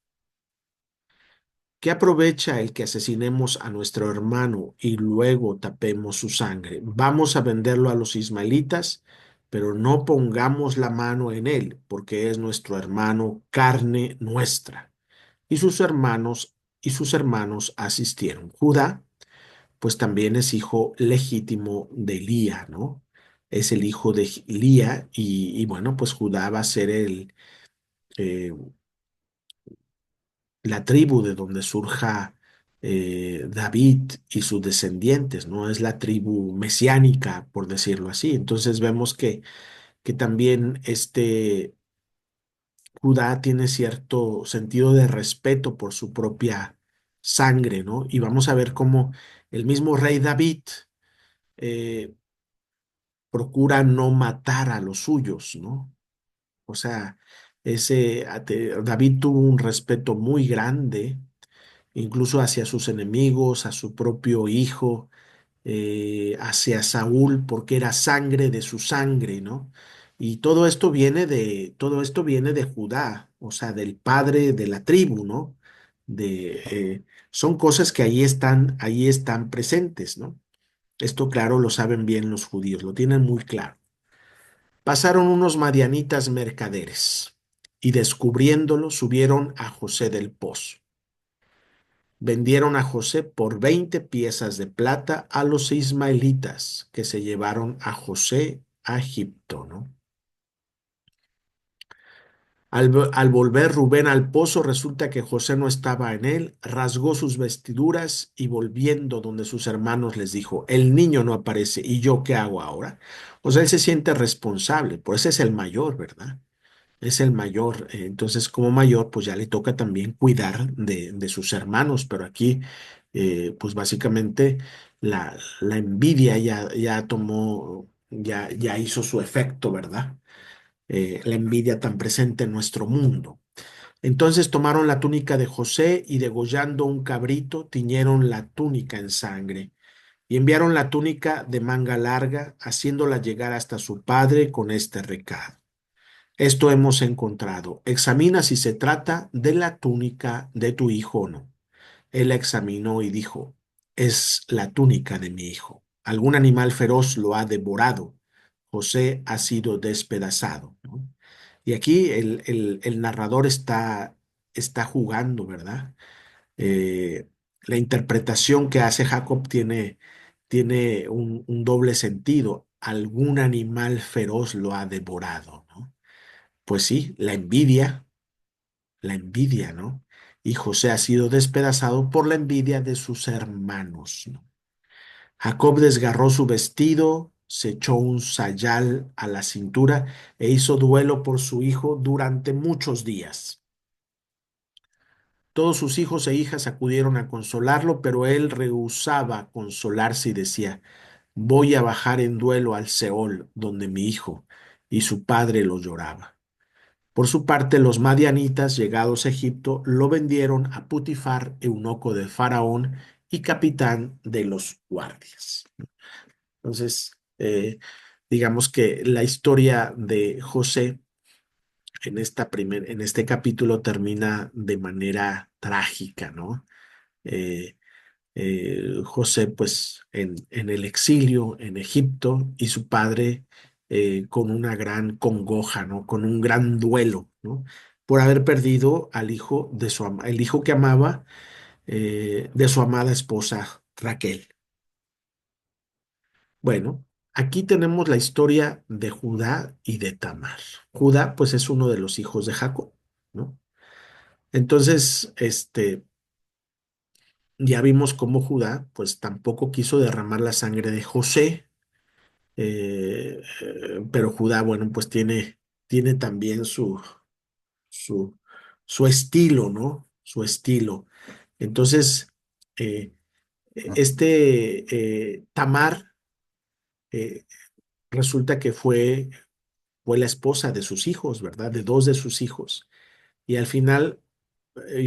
¿qué aprovecha el que asesinemos a nuestro hermano y luego tapemos su sangre? Vamos a venderlo a los ismaelitas, pero no pongamos la mano en él, porque es nuestro hermano, carne nuestra. Y sus hermanos asistieron. Judá, pues también es hijo legítimo de Lía, ¿no? Es el hijo de Lía y bueno, pues Judá va a ser eh, la tribu de donde surja David y sus descendientes, ¿no? Es la tribu mesiánica, por decirlo así. Entonces vemos que también Judá tiene cierto sentido de respeto por su propia sangre, ¿no? Y vamos a ver cómo el mismo rey David eh, procura no matar a los suyos, ¿no? O sea, David tuvo un respeto muy grande incluso hacia sus enemigos, a su propio hijo, hacia Saúl, porque era sangre de su sangre, ¿no? Y todo esto viene de Judá, o sea, del padre de la tribu, ¿no? Son cosas que ahí están presentes, ¿no? Esto, claro, lo saben bien los judíos, lo tienen muy claro. Pasaron unos madianitas mercaderes y descubriéndolo subieron a José del pozo. Vendieron a José por 20 piezas de plata a los ismaelitas que se llevaron a José a Egipto, ¿no? Al volver Rubén al pozo, resulta que José no estaba en él, rasgó sus vestiduras y volviendo donde sus hermanos les dijo: el niño no aparece, ¿y yo qué hago ahora? O sea, él se siente responsable, pues es el mayor, ¿verdad? Es el mayor, entonces como mayor, pues ya le toca también cuidar de sus hermanos, pero aquí, pues básicamente la envidia ya tomó, ya hizo su efecto, ¿verdad? La envidia tan presente en nuestro mundo. Entonces tomaron la túnica de José y degollando un cabrito, tiñeron la túnica en sangre y enviaron la túnica de manga larga, haciéndola llegar hasta su padre con este recado: esto hemos encontrado. Examina si se trata de la túnica de tu hijo o no. Él la examinó y dijo: es la túnica de mi hijo. Algún animal feroz lo ha devorado. José ha sido despedazado, ¿no? Y aquí el narrador está está jugando, ¿verdad? Eh, la interpretación que hace Jacob tiene un doble sentido. Algún animal feroz lo ha devorado, ¿no? Pues sí, la envidia, ¿no? Y José ha sido despedazado por la envidia de sus hermanos, ¿no? Jacob desgarró su vestido, se echó un sayal a la cintura e hizo duelo por su hijo durante muchos días. Todos sus hijos e hijas acudieron a consolarlo, pero él rehusaba consolarse y decía, voy a bajar en duelo al Seol, donde mi hijo y su padre lo lloraba. Por su parte, los madianitas, llegados a Egipto, lo vendieron a Putifar, eunuco de Faraón y capitán de los guardias. Entonces, digamos que la historia de José en este capítulo termina de manera trágica, ¿no? Eh, José, pues, en el exilio en Egipto y su padre con una gran congoja, ¿no? Con un gran duelo, ¿no? Por haber perdido al hijo el hijo que amaba de su amada esposa Raquel. Bueno, aquí tenemos la historia de Judá y de Tamar. Judá, pues, es uno de los hijos de Jacob, ¿no? Entonces, ya vimos cómo Judá, pues, tampoco quiso derramar la sangre de José, pero Judá, bueno, pues tiene también su, su estilo, ¿no? Su estilo. Entonces, eh, Tamar, eh, resulta que fue la esposa de sus hijos, ¿verdad? De dos de sus hijos. Y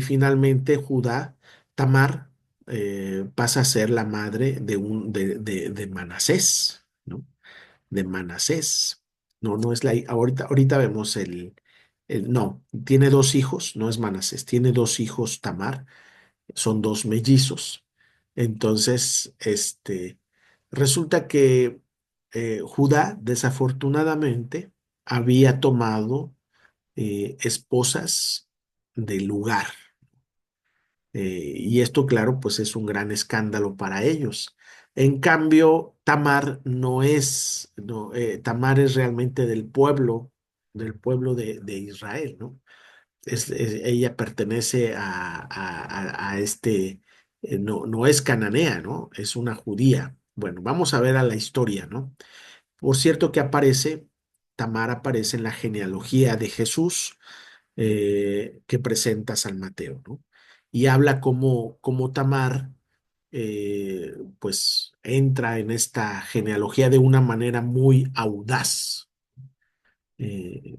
finalmente Tamar, pasa a ser la madre de Manasés, ¿no? De Manasés. No, no es ahorita vemos no, tiene dos hijos, no es Manasés, tiene dos hijos Tamar, son dos mellizos. Entonces, resulta que Judá, desafortunadamente, había tomado esposas del lugar. Y esto, claro, pues es un gran escándalo para ellos. En cambio, Tamar no es, no, Tamar es realmente del pueblo de Israel, ¿no? Ella pertenece no, no es cananea, ¿no? Es una judía. Bueno, vamos a ver a la historia, ¿no? Por cierto que Tamar aparece en la genealogía de Jesús que presenta San Mateo, ¿no? Y habla como Tamar, pues entra en esta genealogía de una manera muy audaz. Eh,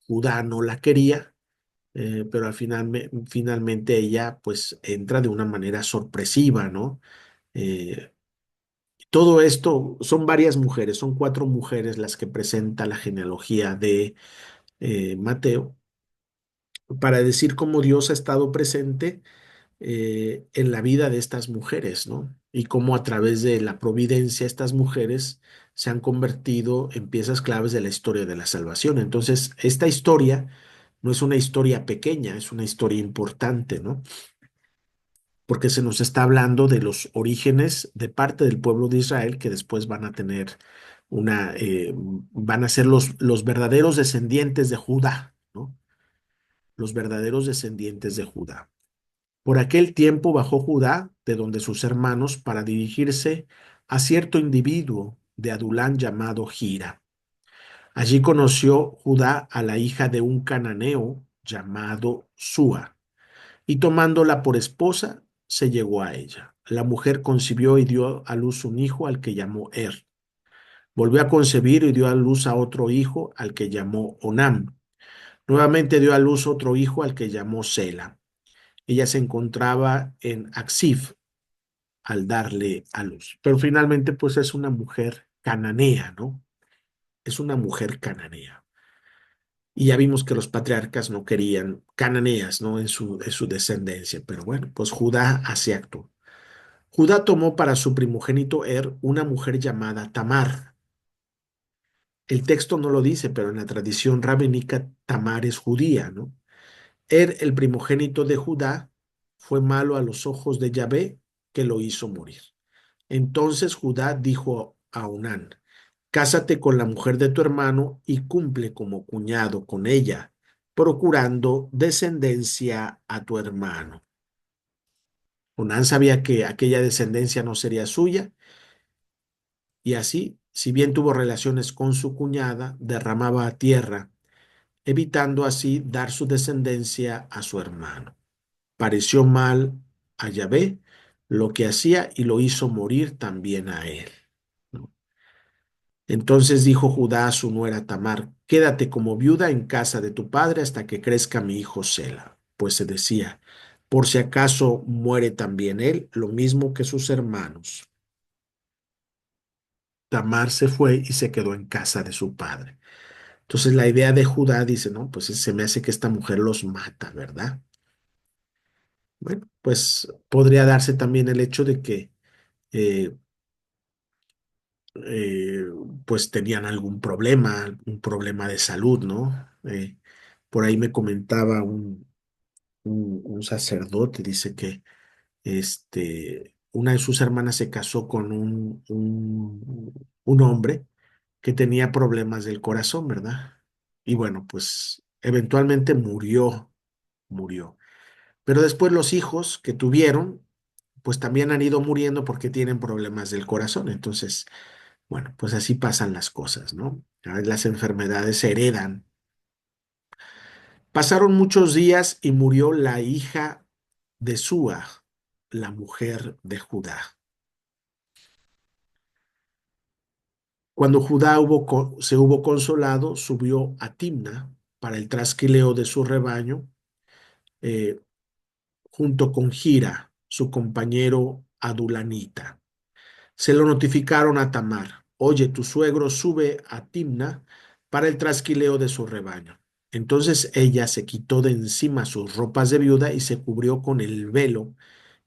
Judá no la quería, pero finalmente ella pues entra de una manera sorpresiva, ¿no? Eh, Todo esto son varias mujeres, son cuatro mujeres las que presenta la genealogía de Mateo para decir cómo Dios ha estado presente en la vida de estas mujeres, ¿no? Y cómo a través de la providencia estas mujeres se han convertido en piezas claves de la historia de la salvación. Entonces, esta historia no es una historia pequeña, es una historia importante, ¿no? Porque se nos está hablando de los orígenes de parte del pueblo de Israel que después van a tener van a ser los verdaderos descendientes de Judá, ¿no? Los verdaderos descendientes de Judá. Por aquel tiempo bajó Judá de donde sus hermanos para dirigirse a cierto individuo de Adulán llamado Gira. Allí conoció Judá a la hija de un cananeo llamado Súa, y tomándola por esposa, se llegó a ella. La mujer concibió y dio a luz un hijo al que llamó Volvió a concebir y dio a luz a otro hijo al que llamó Onam. Nuevamente dio a luz otro hijo al que llamó Sela. Ella se encontraba en Aksif al darle a luz. Pero finalmente, pues es una mujer cananea, ¿no? Es una mujer cananea. Y ya vimos que los patriarcas no querían cananeas, ¿no? En su descendencia. Pero bueno, pues Judá así actuó. Judá tomó para su primogénito una mujer llamada Tamar. El texto no lo dice, pero en la tradición rabínica Tamar es judía, ¿no? El primogénito de Judá, fue malo a los ojos de Yahvé, que lo hizo morir. Entonces Judá dijo a Onán: Cásate con la mujer de tu hermano y cumple como cuñado con ella, procurando descendencia a tu hermano. Onán sabía que aquella descendencia no sería suya, y así, si bien tuvo relaciones con su cuñada, derramaba a tierra, evitando así dar su descendencia a su hermano. Pareció mal a Yahvé lo que hacía y lo hizo morir también a él, ¿no? Entonces dijo Judá a su nuera Tamar: Quédate como viuda en casa de tu padre hasta que crezca mi hijo Sela. Pues se decía: por si acaso muere también él, lo mismo que sus hermanos. Tamar se fue y se quedó en casa de su padre. Entonces la idea de Judá dice: no, pues se me hace que esta mujer los mata, ¿verdad? Bueno, pues podría darse también el hecho de que eh, eh, pues tenían algún problema, un problema de salud, ¿no? Por ahí me comentaba un sacerdote, dice que una de sus hermanas se casó con un hombre que tenía problemas del corazón, ¿verdad? Y bueno, pues eventualmente murió. Pero después los hijos que tuvieron, pues también han ido muriendo porque tienen problemas del corazón. Entonces, bueno, pues así pasan las cosas, ¿no? A veces las enfermedades se heredan. Pasaron muchos días y murió la hija de Súa, la mujer de Judá. Cuando Judá se hubo consolado, subió a Timna para el trasquileo de su rebaño, eh, junto con Gira, su compañero adulanita. Se lo notificaron a Tamar: Oye, tu suegro sube a Timna para el trasquileo de su rebaño. Entonces ella se quitó de encima sus ropas de viuda y se cubrió con el velo,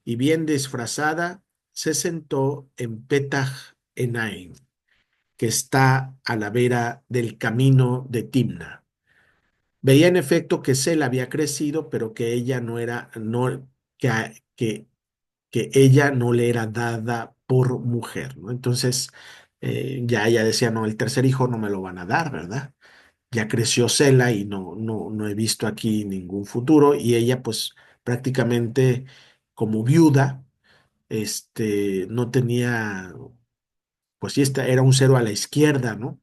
y bien disfrazada se sentó en Petach Enaim, que está a la vera del camino de Timna. Veía en efecto que Sela había crecido, pero que ella no era, no, que, que ella no le era dada por mujer, ¿no? Entonces, ya ella decía: no, el tercer hijo no me lo van a dar, ¿verdad? Ya creció Sela y no he visto aquí ningún futuro, y ella pues prácticamente como viuda, no tenía, pues sí, esta era un cero a la izquierda, ¿no?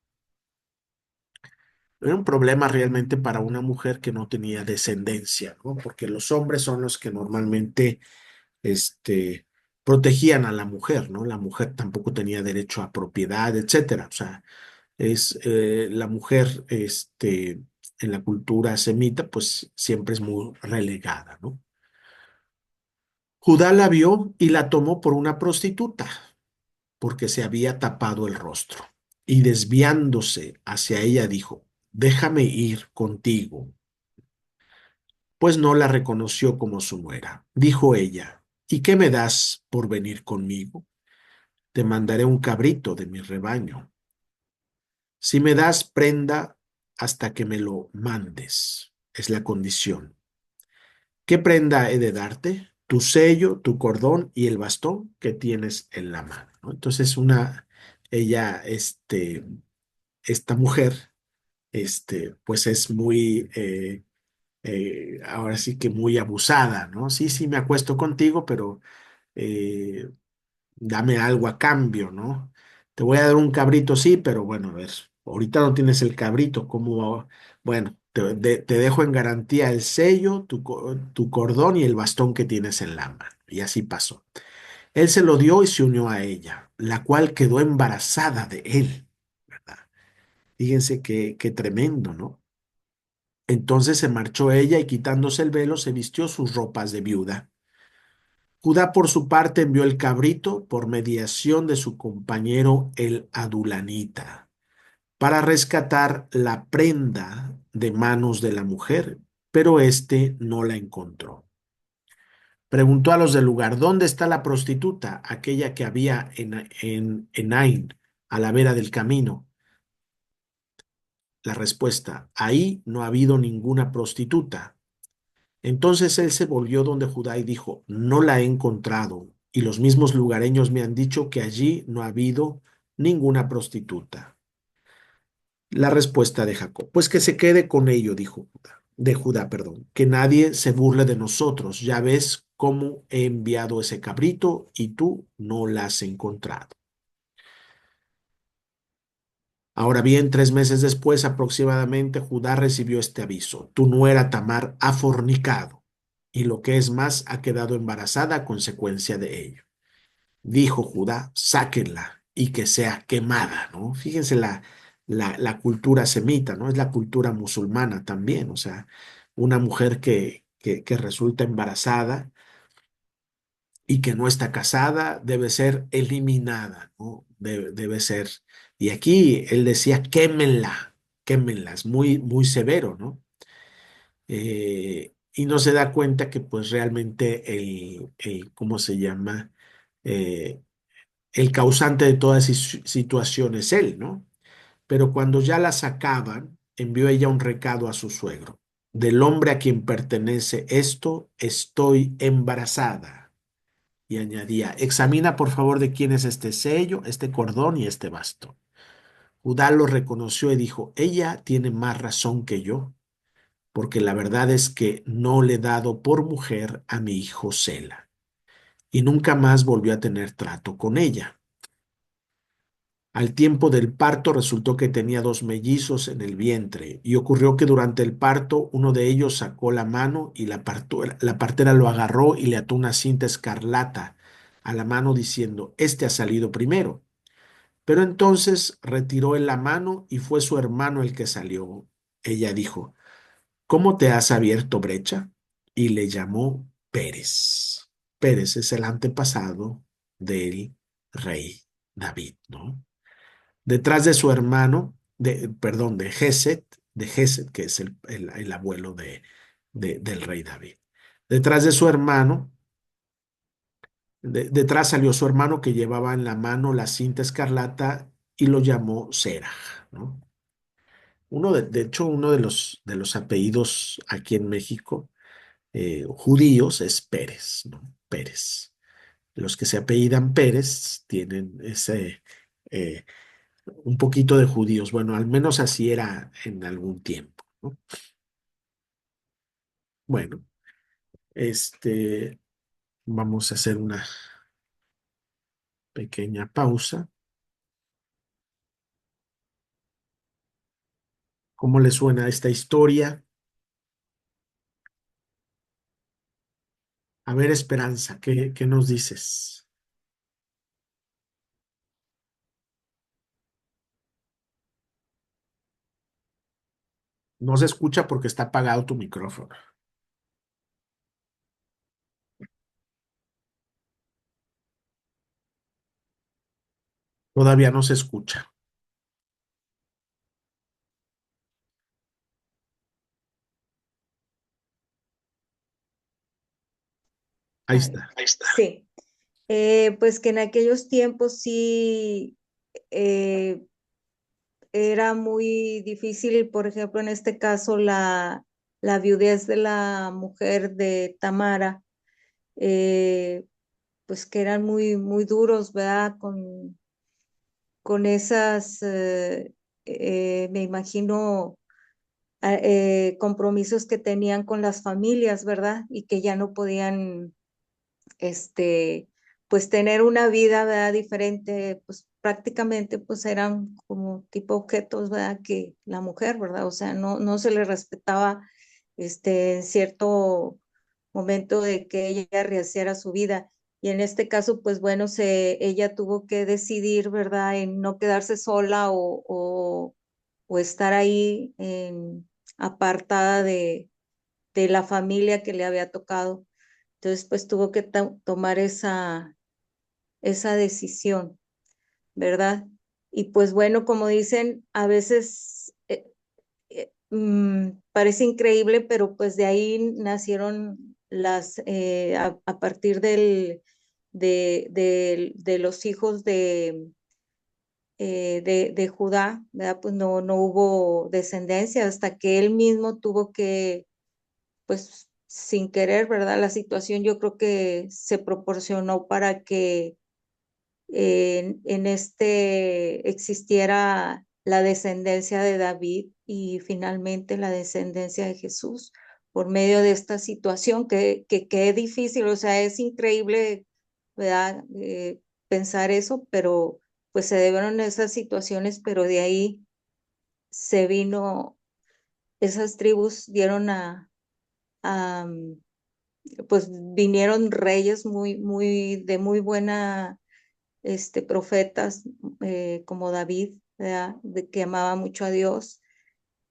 Era un problema realmente para una mujer que no tenía descendencia, ¿no? Porque los hombres son los que normalmente este, protegían a la mujer, ¿no? La mujer tampoco tenía derecho a propiedad, etcétera. O sea, la mujer, en la cultura semita, pues siempre es muy relegada, ¿no? Judá la vio y la tomó por una prostituta, porque se había tapado el rostro. Y desviándose hacia ella dijo: Déjame ir contigo. Pues no la reconoció como su nuera. Dijo ella: ¿Y qué me das por venir conmigo? Te mandaré un cabrito de mi rebaño. Si me das prenda hasta que me lo mandes, es la condición. ¿Qué prenda he de darte? Tu sello, tu cordón y el bastón que tienes en la mano, ¿no? Entonces, ella, esta mujer, pues es muy, ahora sí que muy abusada, ¿no? Sí, sí, me acuesto contigo, pero eh, dame algo a cambio, ¿no? Te voy a dar un cabrito, sí, pero bueno, a ver, ahorita no tienes el cabrito, ¿cómo? Bueno, te dejo en garantía el sello, tu cordón y el bastón que tienes en la mano. Y así pasó. Él se lo dio y se unió a ella, la cual quedó embarazada de él, ¿verdad? Fíjense qué tremendo, ¿no? Entonces se marchó ella y, quitándose el velo, se vistió sus ropas de viuda. Judá por su parte envió el cabrito por mediación de su compañero el adulanita para rescatar la prenda de manos de la mujer, pero éste no la encontró. Preguntó a los del lugar: ¿Dónde está la prostituta, aquella que había en Ain, a la vera del camino? La respuesta: ahí no ha habido ninguna prostituta. Entonces él se volvió donde Judá y dijo, no la he encontrado, y los mismos lugareños me han dicho que allí no ha habido ninguna prostituta. La respuesta de Jacob, pues que se quede con ello, dijo Judá, de Judá, perdón, que nadie se burle de nosotros. Ya ves cómo he enviado ese cabrito y tú no la has encontrado. Ahora bien, 3 meses después aproximadamente, Judá recibió este aviso. Tu nuera Tamar ha fornicado y lo que es más, ha quedado embarazada a consecuencia de ello. Dijo Judá, sáquenla y que sea quemada, ¿no? Fíjense la cultura semita, ¿no? Es la cultura musulmana también, o sea, una mujer que resulta embarazada y que no está casada debe ser eliminada, ¿no? Debe ser. Y aquí él decía, quémenla, es muy, muy severo, ¿no? Y no se da cuenta que pues realmente ¿cómo se llama? Eh, el causante de toda situación es él, ¿no? Pero cuando ya la sacaban, envió ella un recado a su suegro. Del hombre a quien pertenece esto, estoy embarazada. Y añadía, examina por favor de quién es este sello, este cordón y este bastón. Judá lo reconoció y dijo, ella tiene más razón que yo, porque la verdad es que no le he dado por mujer a mi hijo Sela. Y nunca más volvió a tener trato con ella. Al tiempo del parto resultó que tenía 2 mellizos en el vientre y ocurrió que durante el parto uno de ellos sacó la mano y la partera lo agarró y le ató una cinta escarlata a la mano diciendo, este ha salido primero. Pero entonces retiró él la mano y fue su hermano el que salió. Ella dijo, ¿cómo te has abierto brecha? Y le llamó Pérez. Pérez es el antepasado del rey David, ¿no? Detrás de su hermano, perdón, de Geset, que es el abuelo del rey David. Detrás de su hermano, detrás salió su hermano que llevaba en la mano la cinta escarlata y lo llamó Seraj, ¿no? De hecho, uno de los apellidos aquí en México, judíos, es Pérez, ¿no? Pérez. Los que se apellidan Pérez tienen eh, un poquito de judíos. Bueno, al menos así era en algún tiempo, ¿no? Bueno, este, vamos a hacer una pequeña pausa. ¿Cómo le suena esta historia? A ver, Esperanza, ¿qué nos dices? No se escucha porque está apagado tu micrófono. Todavía no se escucha. Ahí A ver, está. sí, pues que en aquellos tiempos sí eh, era muy difícil, por ejemplo, en este caso, la viudez de la mujer de Tamara, eh, pues que eran muy, muy duros, ¿verdad? Con esas, me imagino, compromisos que tenían con las familias, ¿verdad? Y que ya no podían este, pues tener una vida, ¿verdad? Diferente, pues prácticamente pues eran como tipo objetos, ¿verdad? Que la mujer, ¿verdad? O sea, no se le respetaba, en cierto momento de que ella rehiciera su vida. Y en este caso, pues bueno, ella tuvo que decidir, ¿verdad? En no quedarse sola o estar ahí apartada de la familia que le había tocado. Entonces, pues tuvo que tomar esa decisión, ¿verdad? Y pues bueno, como dicen, a veces parece increíble, pero pues de ahí nacieron a partir de los hijos de Judá, ¿verdad? Pues no hubo descendencia hasta que él mismo tuvo que, pues, sin querer, ¿verdad? La situación yo creo que se proporcionó para que en este existiera la descendencia de David y finalmente la descendencia de Jesús por medio de esta situación que es difícil, o sea, es increíble, ¿verdad? Pensar eso, pero pues se dieron esas situaciones, pero de ahí se vino, esas tribus dieron a pues vinieron reyes de muy buena profetas como David, ¿verdad? Que amaba mucho a Dios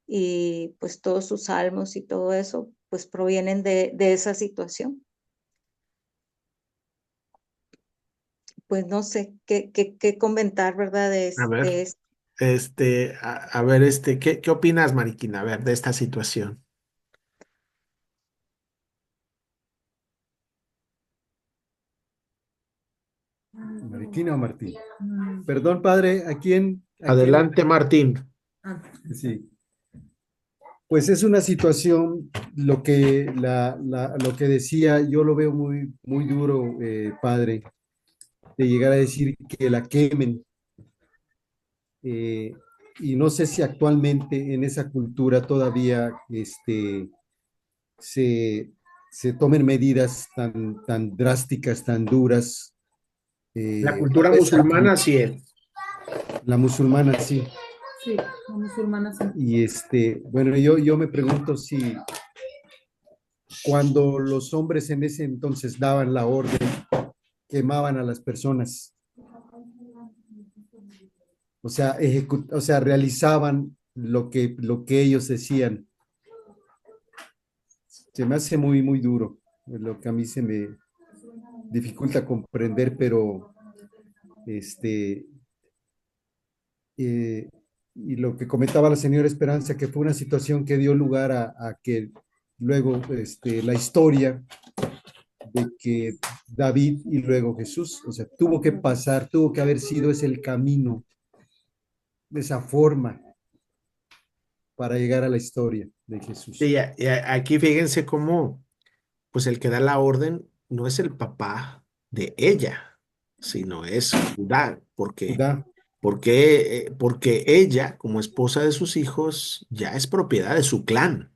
y pues todos sus salmos y todo eso, pues provienen de esa situación. Pues no sé qué comentar, ¿verdad? A ver, De esto. a ver, ¿qué opinas, Mariquina? A ver, de esta situación. Mariquina o Martín. Perdón, padre, ¿a quién? Adelante, Martín. Sí. Pues es una situación, lo que decía, yo lo veo muy, muy duro, padre, de llegar a decir que la quemen. eh, y no sé si actualmente en esa cultura todavía se, se tomen medidas tan drásticas, tan duras. La Tal cultura vez aquí, musulmana sí es. la musulmana sí. Sí, la musulmana sí. Y bueno, yo me pregunto si cuando los hombres en ese entonces daban la orden, quemaban a las personas, o sea, realizaban lo que ellos decían. Se me hace muy, muy duro, es lo que a mí se me dificulta comprender, pero este, eh, y lo que comentaba la señora Esperanza, que fue una situación que dio lugar a que luego la historia de que David y luego Jesús, o sea, tuvo que haber sido ese el camino, de esa forma, para llegar a la historia de Jesús. Sí, aquí fíjense cómo, pues el que da la orden no es el papá de ella, sino es Judá, Judá. porque ella, como esposa de sus hijos, ya es propiedad de su clan.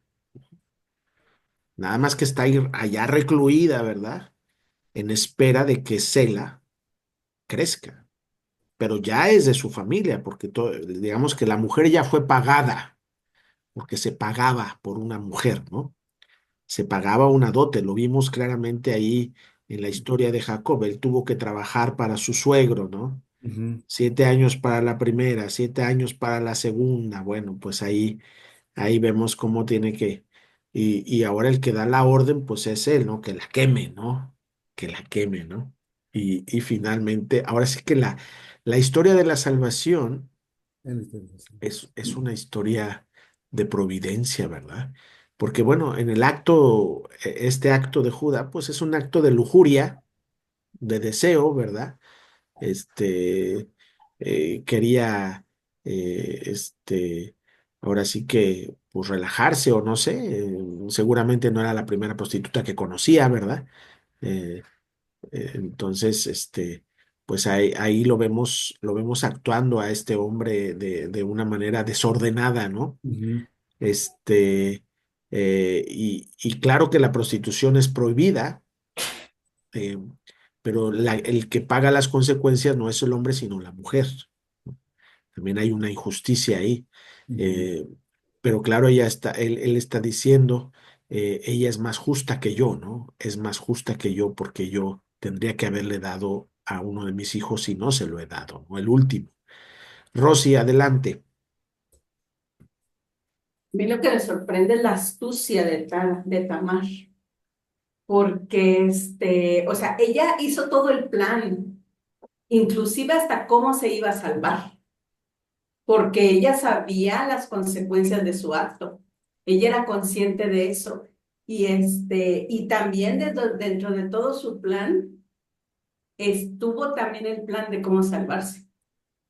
Nada más que está ahí, allá recluida, ¿verdad? En espera de que Sela crezca. Pero ya es de su familia, porque digamos que la mujer ya fue pagada, porque se pagaba por una mujer, ¿no? Se pagaba una dote, lo vimos claramente ahí en la historia de Jacob. Él tuvo que trabajar para su suegro, ¿no? Ujú, 7 años para la primera, 7 años para la segunda. Bueno, pues ahí vemos cómo tiene que. Y ahora el que da la orden, pues es él, ¿no? Que la queme, ¿no? Que la queme, ¿no? Y finalmente, ahora sí que la historia de la salvación él está en eso. es una historia de providencia, ¿verdad? Porque bueno, en el acto, este acto de Judá, pues es un acto de lujuria, de deseo, ¿verdad? Este, quería, ahora sí que, pues relajarse o no sé, seguramente no era la primera prostituta que conocía, ¿verdad? Eh, entonces, pues ahí lo vemos actuando a este hombre de una manera desordenada, ¿no? Ujú, Este, y claro que la prostitución es prohibida, eh, pero el que paga las consecuencias no es el hombre, sino la mujer. También hay una injusticia ahí. ujú, Eh, pero claro, él está diciendo, ella es más justa que yo, ¿no? Es más justa que yo porque yo tendría que haberle dado a uno de mis hijos y no se lo he dado, ¿no? El último. Rosy, adelante. A mí lo que me sorprende es la astucia de Tamar, porque o sea, ella hizo todo el plan, inclusive hasta cómo se iba a salvar, porque ella sabía las consecuencias de su acto. Ella era consciente de eso. Y también dentro de todo su plan, estuvo también el plan de cómo salvarse.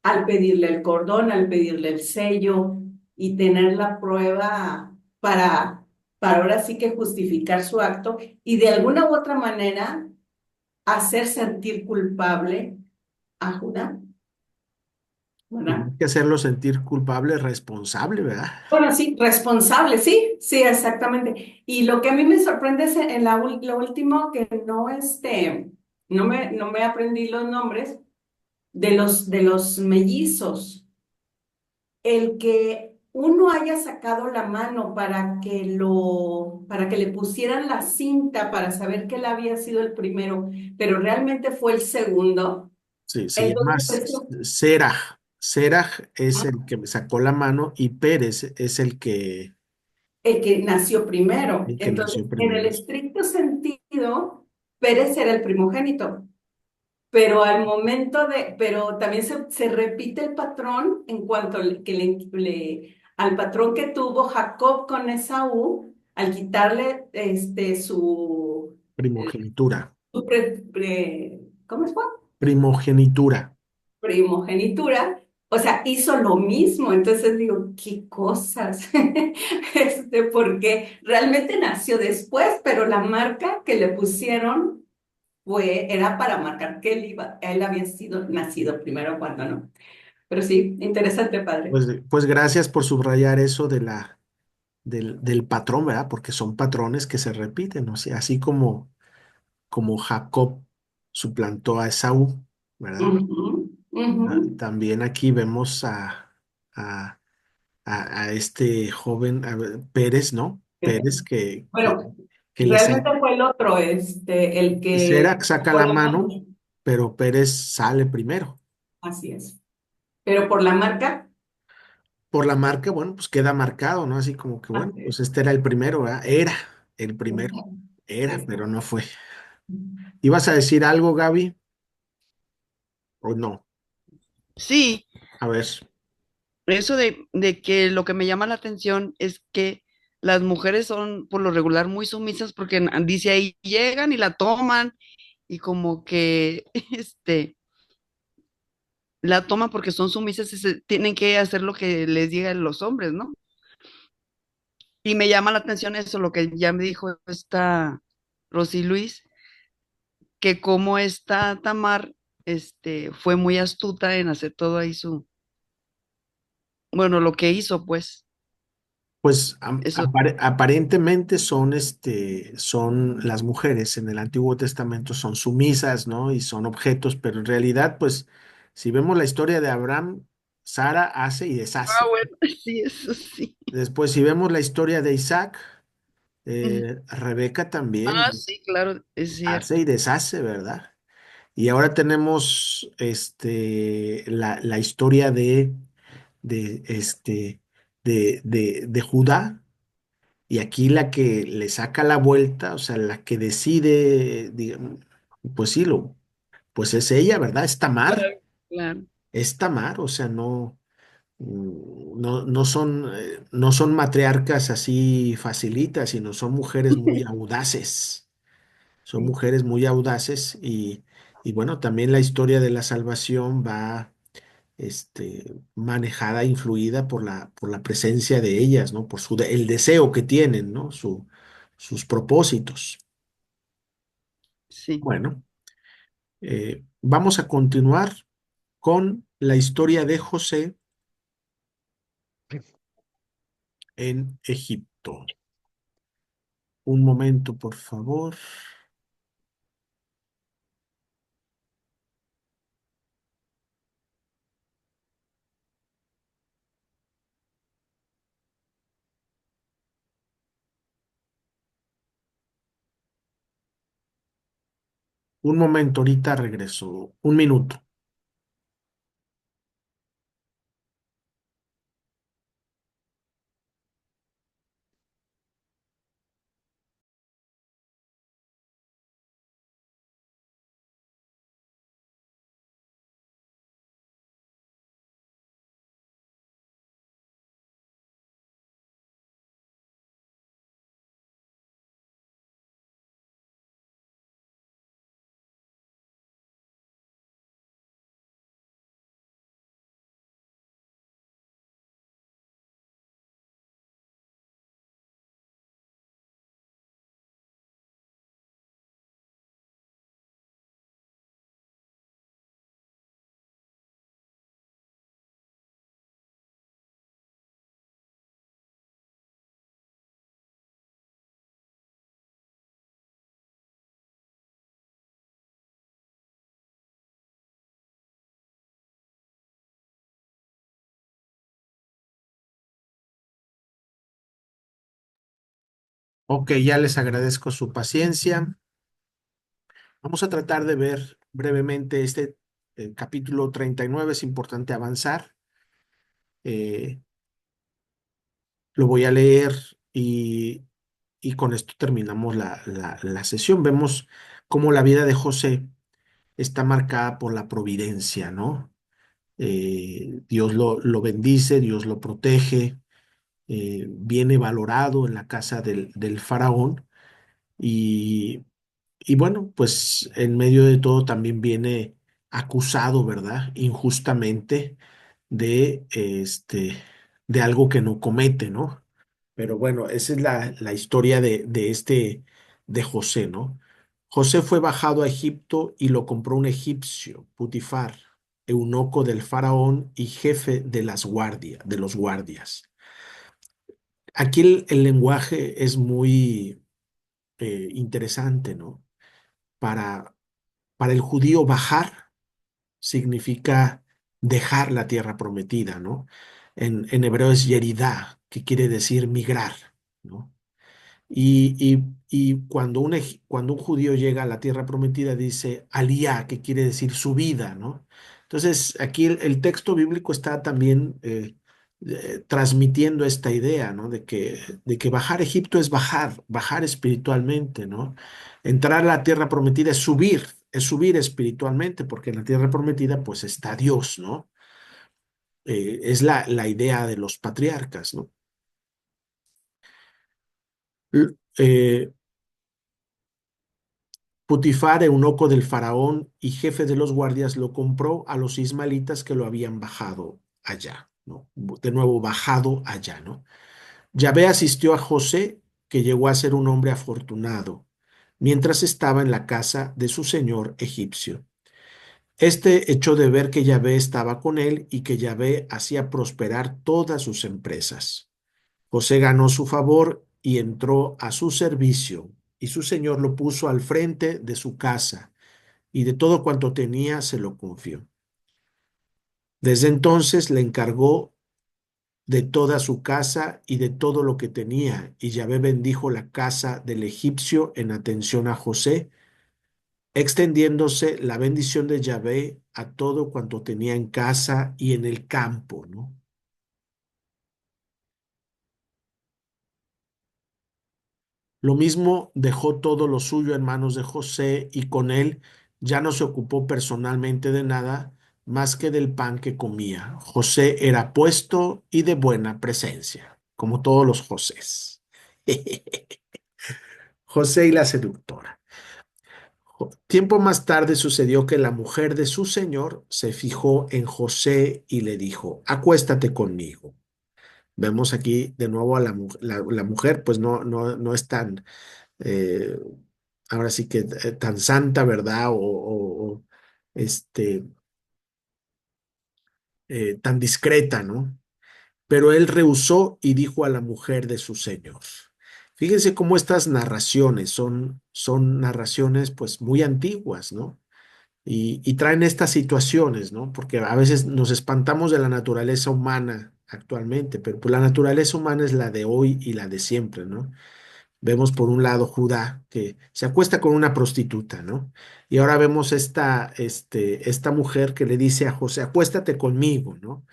Al pedirle el cordón, al pedirle el sello y tener la prueba para ahora sí que justificar su acto y de alguna u otra manera hacer sentir culpable a Judá, Y ¿verdad? hay que hacerlo sentir culpable, responsable, ¿verdad? Bueno, sí, responsable, sí, sí, exactamente. Y lo que a mí me sorprende es en lo último que no, no me aprendí los nombres de los mellizos. El que uno haya sacado la mano para que le pusieran la cinta para saber que él había sido el primero, pero realmente fue el segundo. Sí, se llama Entonces, eso, Seraj. Seraj es el que me sacó la mano y Pérez es el que nació primero. el que Entonces, nació en el primero. estricto sentido, Pérez era el primogénito, pero al momento pero también se repite el patrón en cuanto al patrón que tuvo Jacob con Esaú, al quitarle Primogenitura. ¿cómo es? Primogenitura. Primogenitura, o sea, hizo lo mismo. Entonces digo, qué cosas, porque realmente nació después, pero la marca que le pusieron era para marcar que él había sido nacido primero cuando no. Pero sí, interesante, padre. Pues gracias por subrayar eso del patrón, ¿verdad? Porque son patrones que se repiten, ¿no? Sí, así como Jacob suplantó a Esaú, ¿verdad? Ujú, ujú. También aquí vemos a, a este joven Pérez, ¿no? Pérez Bueno, que le realmente fue el otro, el que Serac saca por la la mano, marca. pero Pérez sale primero. Así es. Pero por la marca, Por la marca, bueno, pues queda marcado, ¿no? Así como que, bueno, así pues es. este era el primero, ¿verdad? Era el primero, era, Exacto. pero no fue. ¿Ibas a decir algo, Gaby? ¿O no? Sí, A ver, eso de que lo que me llama la atención es que las mujeres son por lo regular muy sumisas porque dice ahí llegan y la toman y como que la toman porque son sumisas y tienen que hacer lo que les digan los hombres, ¿no? Y me llama la atención eso, lo que ya me dijo esta Rosy Luis, que como esta Tamar fue muy astuta en hacer todo ahí bueno, lo que hizo, pues, pues eso. aparentemente son las mujeres en el Antiguo Testamento son sumisas, ¿no? Y son objetos, pero en realidad, pues, si vemos la historia de Abraham, Sara hace y Ah, deshace. bueno, sí, eso sí. Después, si vemos la historia de Isaac, Ujú. Rebeca Ah, también sí, claro, es hace cierto. y deshace, ¿verdad? Y ahora tenemos la historia de, este, de Judá, y aquí la que le saca la vuelta, o sea, la que decide, digamos, pues sí, pues es ella, ¿verdad? Claro, claro. Es Tamar, o sea, no. No son matriarcas así facilitas, sino son mujeres muy audaces. Son Sí, mujeres muy audaces y bueno, también la historia de la salvación va manejada, influida por la presencia de ellas, ¿no? Por el deseo que tienen, ¿no? Sus propósitos. sí. Bueno, vamos a continuar con la historia de José en Egipto. Un momento, por favor. Un momento, ahorita regreso. Un minuto. Ok, ya les agradezco su paciencia. Vamos a tratar de ver brevemente este capítulo 39. Es importante avanzar. Eh, lo voy a leer y con esto terminamos la sesión. Vemos cómo la vida de José está marcada por la providencia, ¿no? Dios lo bendice, Dios lo protege, viene valorado en la casa del faraón y, y bueno, pues en medio de todo también viene acusado, ¿verdad? Injustamente de algo que no comete, ¿no? Pero bueno, esa es la historia de José, ¿no? José fue bajado a Egipto y lo compró un egipcio, Putifar, eunuco del faraón y jefe de de los guardias. Aquí el lenguaje es muy interesante, ¿no? Para, para el judío bajar significa dejar la tierra prometida, ¿no? En hebreo es yeridá, que quiere decir migrar, ¿no? Y cuando cuando un judío llega a la tierra prometida dice aliyá, que quiere decir subida, ¿no? Entonces, aquí el texto bíblico está también transmitiendo esta idea, ¿no? De que bajar a Egipto es bajar espiritualmente, ¿no? Entrar a la tierra prometida es subir espiritualmente, porque en la tierra prometida pues está Dios, ¿no? Es la idea de los patriarcas, ¿no? L- eh, Putifar, eunuco del faraón y jefe de los guardias, lo compró a los ismaelitas que lo habían bajado allá, ¿no? De nuevo, bajado allá, ¿no? Yahvé asistió a José, que llegó a ser un hombre afortunado, mientras estaba en la casa de su señor egipcio. Este echó de ver que Yahvé estaba con él y que Yahvé hacía prosperar todas sus empresas. José ganó su favor y entró a su servicio, y su señor lo puso al frente de su casa y de todo cuanto tenía se lo confió. Desde entonces le encargó de toda su casa y de todo lo que tenía, y Yahvé bendijo la casa del egipcio en atención a José, extendiéndose la bendición de Yahvé a todo cuanto tenía en casa y en el campo, ¿no? Lo mismo dejó todo lo suyo en manos de José y con él ya no se ocupó personalmente de nada más que del pan que comía. José era puesto y de buena presencia, como todos los Josés. José y la seductora. Tiempo más tarde sucedió que la mujer de su señor se fijó en José y le dijo, acuéstate conmigo. Vemos aquí de nuevo a la mujer, pues no es tan eh, ahora sí que tan santa, ¿verdad? Este, tan discreta, ¿no? Pero él rehusó y dijo a la mujer de su señor. Fíjense cómo estas narraciones son narraciones pues muy antiguas, ¿no? Y traen estas situaciones, ¿no? Porque a veces nos espantamos de la naturaleza humana actualmente, pero pues la naturaleza humana es la de hoy y la de siempre, ¿no? Vemos por un lado Judá que se acuesta con una prostituta, ¿no? Y ahora vemos esta mujer que le dice a José, acuéstate conmigo, ¿no?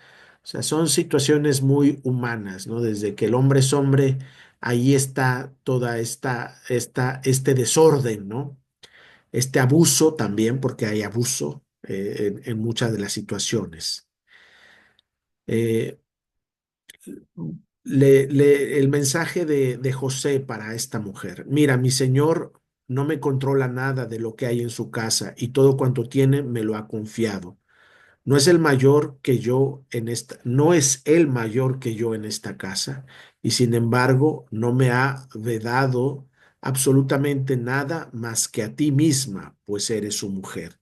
O sea, son situaciones muy humanas, ¿no? Desde que el hombre es hombre, ahí está toda este desorden, ¿no? Este abuso también, porque hay abuso en muchas de las situaciones. Eh, el mensaje de José para esta mujer. Mira, mi señor no me controla nada de lo que hay en su casa y todo cuanto tiene me lo ha confiado. No es el mayor que yo en no es el mayor que yo en esta casa y sin embargo no me ha vedado absolutamente nada más que a ti misma, pues eres su mujer.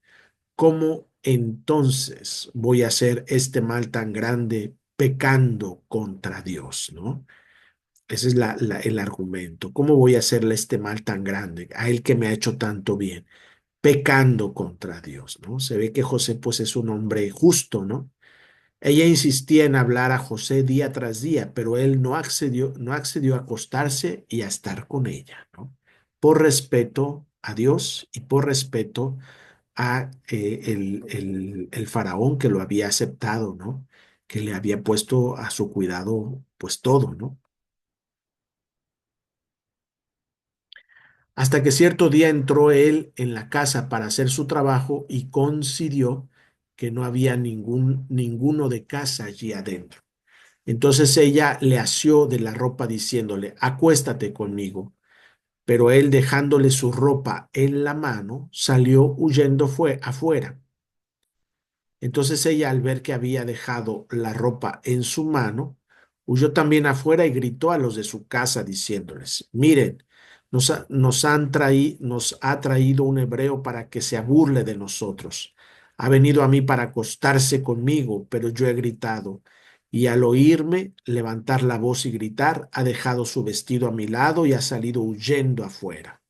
¿Cómo entonces voy a hacer este mal tan grande pecando contra Dios, ¿no? Ese es el argumento. ¿Cómo voy a hacerle este mal tan grande a él que me ha hecho tanto bien? Pecando contra Dios, ¿no? Se ve que José pues es un hombre justo, ¿no? Ella insistía en hablar a José día tras día, pero él no accedió a acostarse y a estar con ella, ¿no? Por respeto a Dios y por respeto a el faraón que lo había aceptado, ¿no? Que le había puesto a su cuidado, pues todo, ¿no? Hasta que cierto día entró él en la casa para hacer su trabajo y coincidió que no había ninguno de casa allí adentro. Entonces ella le asió de la ropa diciéndole, acuéstate conmigo. Pero él, dejándole su ropa en la mano, salió huyendo fue afuera. Entonces ella, al ver que había dejado la ropa en su mano, huyó también afuera y gritó a los de su casa diciéndoles, miren, nos ha traído un hebreo para que se burle de nosotros. Ha venido a mí para acostarse conmigo, pero yo he gritado. Y al oírme levantar la voz y gritar, ha dejado su vestido a mi lado y ha salido huyendo afuera.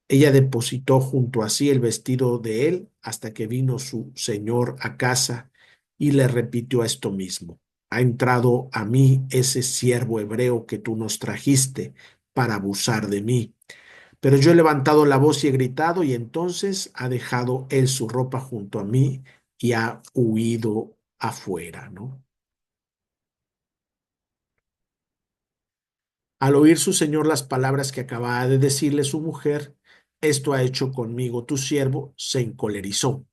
Ella depositó junto a sí el vestido de él hasta que vino su señor a casa y le repitió esto mismo. Ha entrado a mí ese siervo hebreo que tú nos trajiste para abusar de mí. Pero yo he levantado la voz y he gritado y entonces ha dejado él su ropa junto a mí y ha huido afuera, ¿no? Al oír su señor las palabras que acababa de decirle su mujer, esto ha hecho conmigo tu siervo, se encolerizó.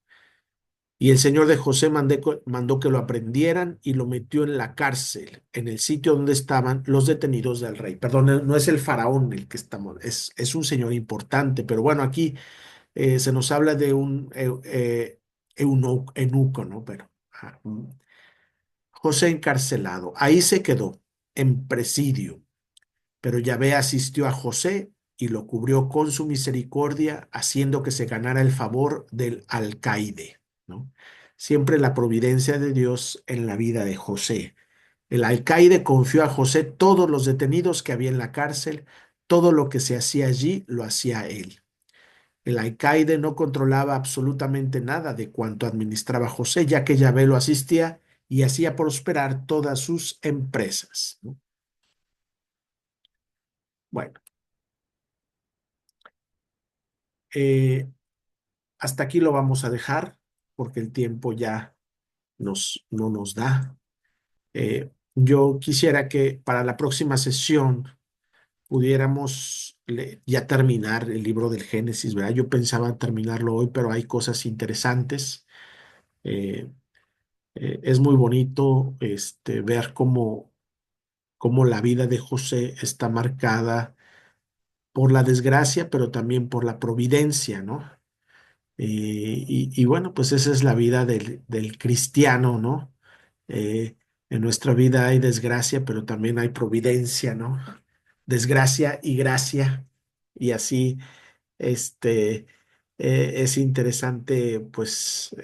Y el señor de José mandó que lo aprendieran y lo metió en la cárcel, en el sitio donde estaban los detenidos del rey. Perdón, no es el faraón el que estamos, es un señor importante, pero bueno, aquí se nos habla de un eunuco, ¿no? Pero José encarcelado, ahí se quedó, en presidio. Pero Yahvé asistió a José y lo cubrió con su misericordia, haciendo que se ganara el favor del alcaide, ¿no? Siempre la providencia de Dios en la vida de José. El alcaide confió a José todos los detenidos que había en la cárcel, todo lo que se hacía allí lo hacía él. El alcaide no controlaba absolutamente nada de cuanto administraba José, ya que Yahvé lo asistía y hacía prosperar todas sus empresas, ¿no? Bueno, eh, hasta aquí lo vamos a dejar porque el tiempo ya no nos da. Yo quisiera que para la próxima sesión pudiéramos ya terminar el libro del Génesis, ¿verdad? Yo pensaba terminarlo hoy, pero hay cosas interesantes. Eh, es muy bonito ver cómo la vida de José está marcada por la desgracia, pero también por la providencia, ¿no? Y bueno, pues esa es la vida del cristiano, ¿no? En nuestra vida hay desgracia, pero también hay providencia, ¿no? Desgracia y gracia. Y así, este, es interesante, pues,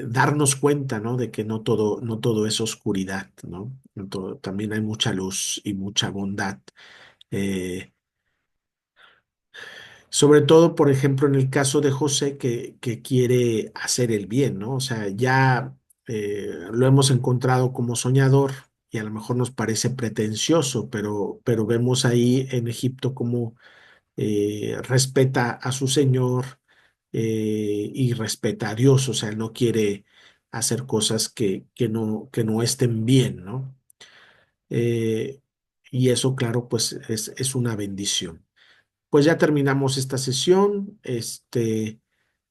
darnos cuenta, ¿no? De que no todo es oscuridad, ¿no? También hay mucha luz y mucha bondad. Eh, Sobre todo, por ejemplo, en el caso de José que quiere hacer el bien, ¿no? O sea, ya lo hemos encontrado como soñador y a lo mejor nos parece pretencioso, pero vemos ahí en Egipto cómo respeta a su señor y respeta a Dios, o sea, él no quiere hacer cosas que no estén bien, ¿no? Eh, y eso, claro, pues es una bendición. Pues ya terminamos esta sesión,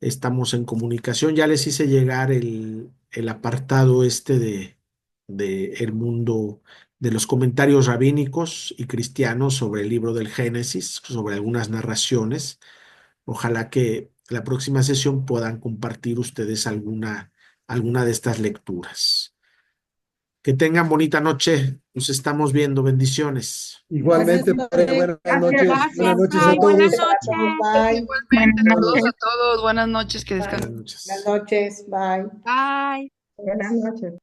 estamos en comunicación, ya les hice llegar el apartado de el mundo de los comentarios rabínicos y cristianos sobre el libro del Génesis, sobre algunas narraciones. Ojalá que la próxima sesión puedan compartir ustedes alguna de estas lecturas. Que tengan bonita noche, nos estamos viendo, bendiciones. Igualmente, padre, buenas noches. Buenas noches a todos. Buenas noches, bye. Igualmente, saludos a todos, buenas noches, que descansen. Buenas noches. Buenas noches, bye. Bye. Buenas noches.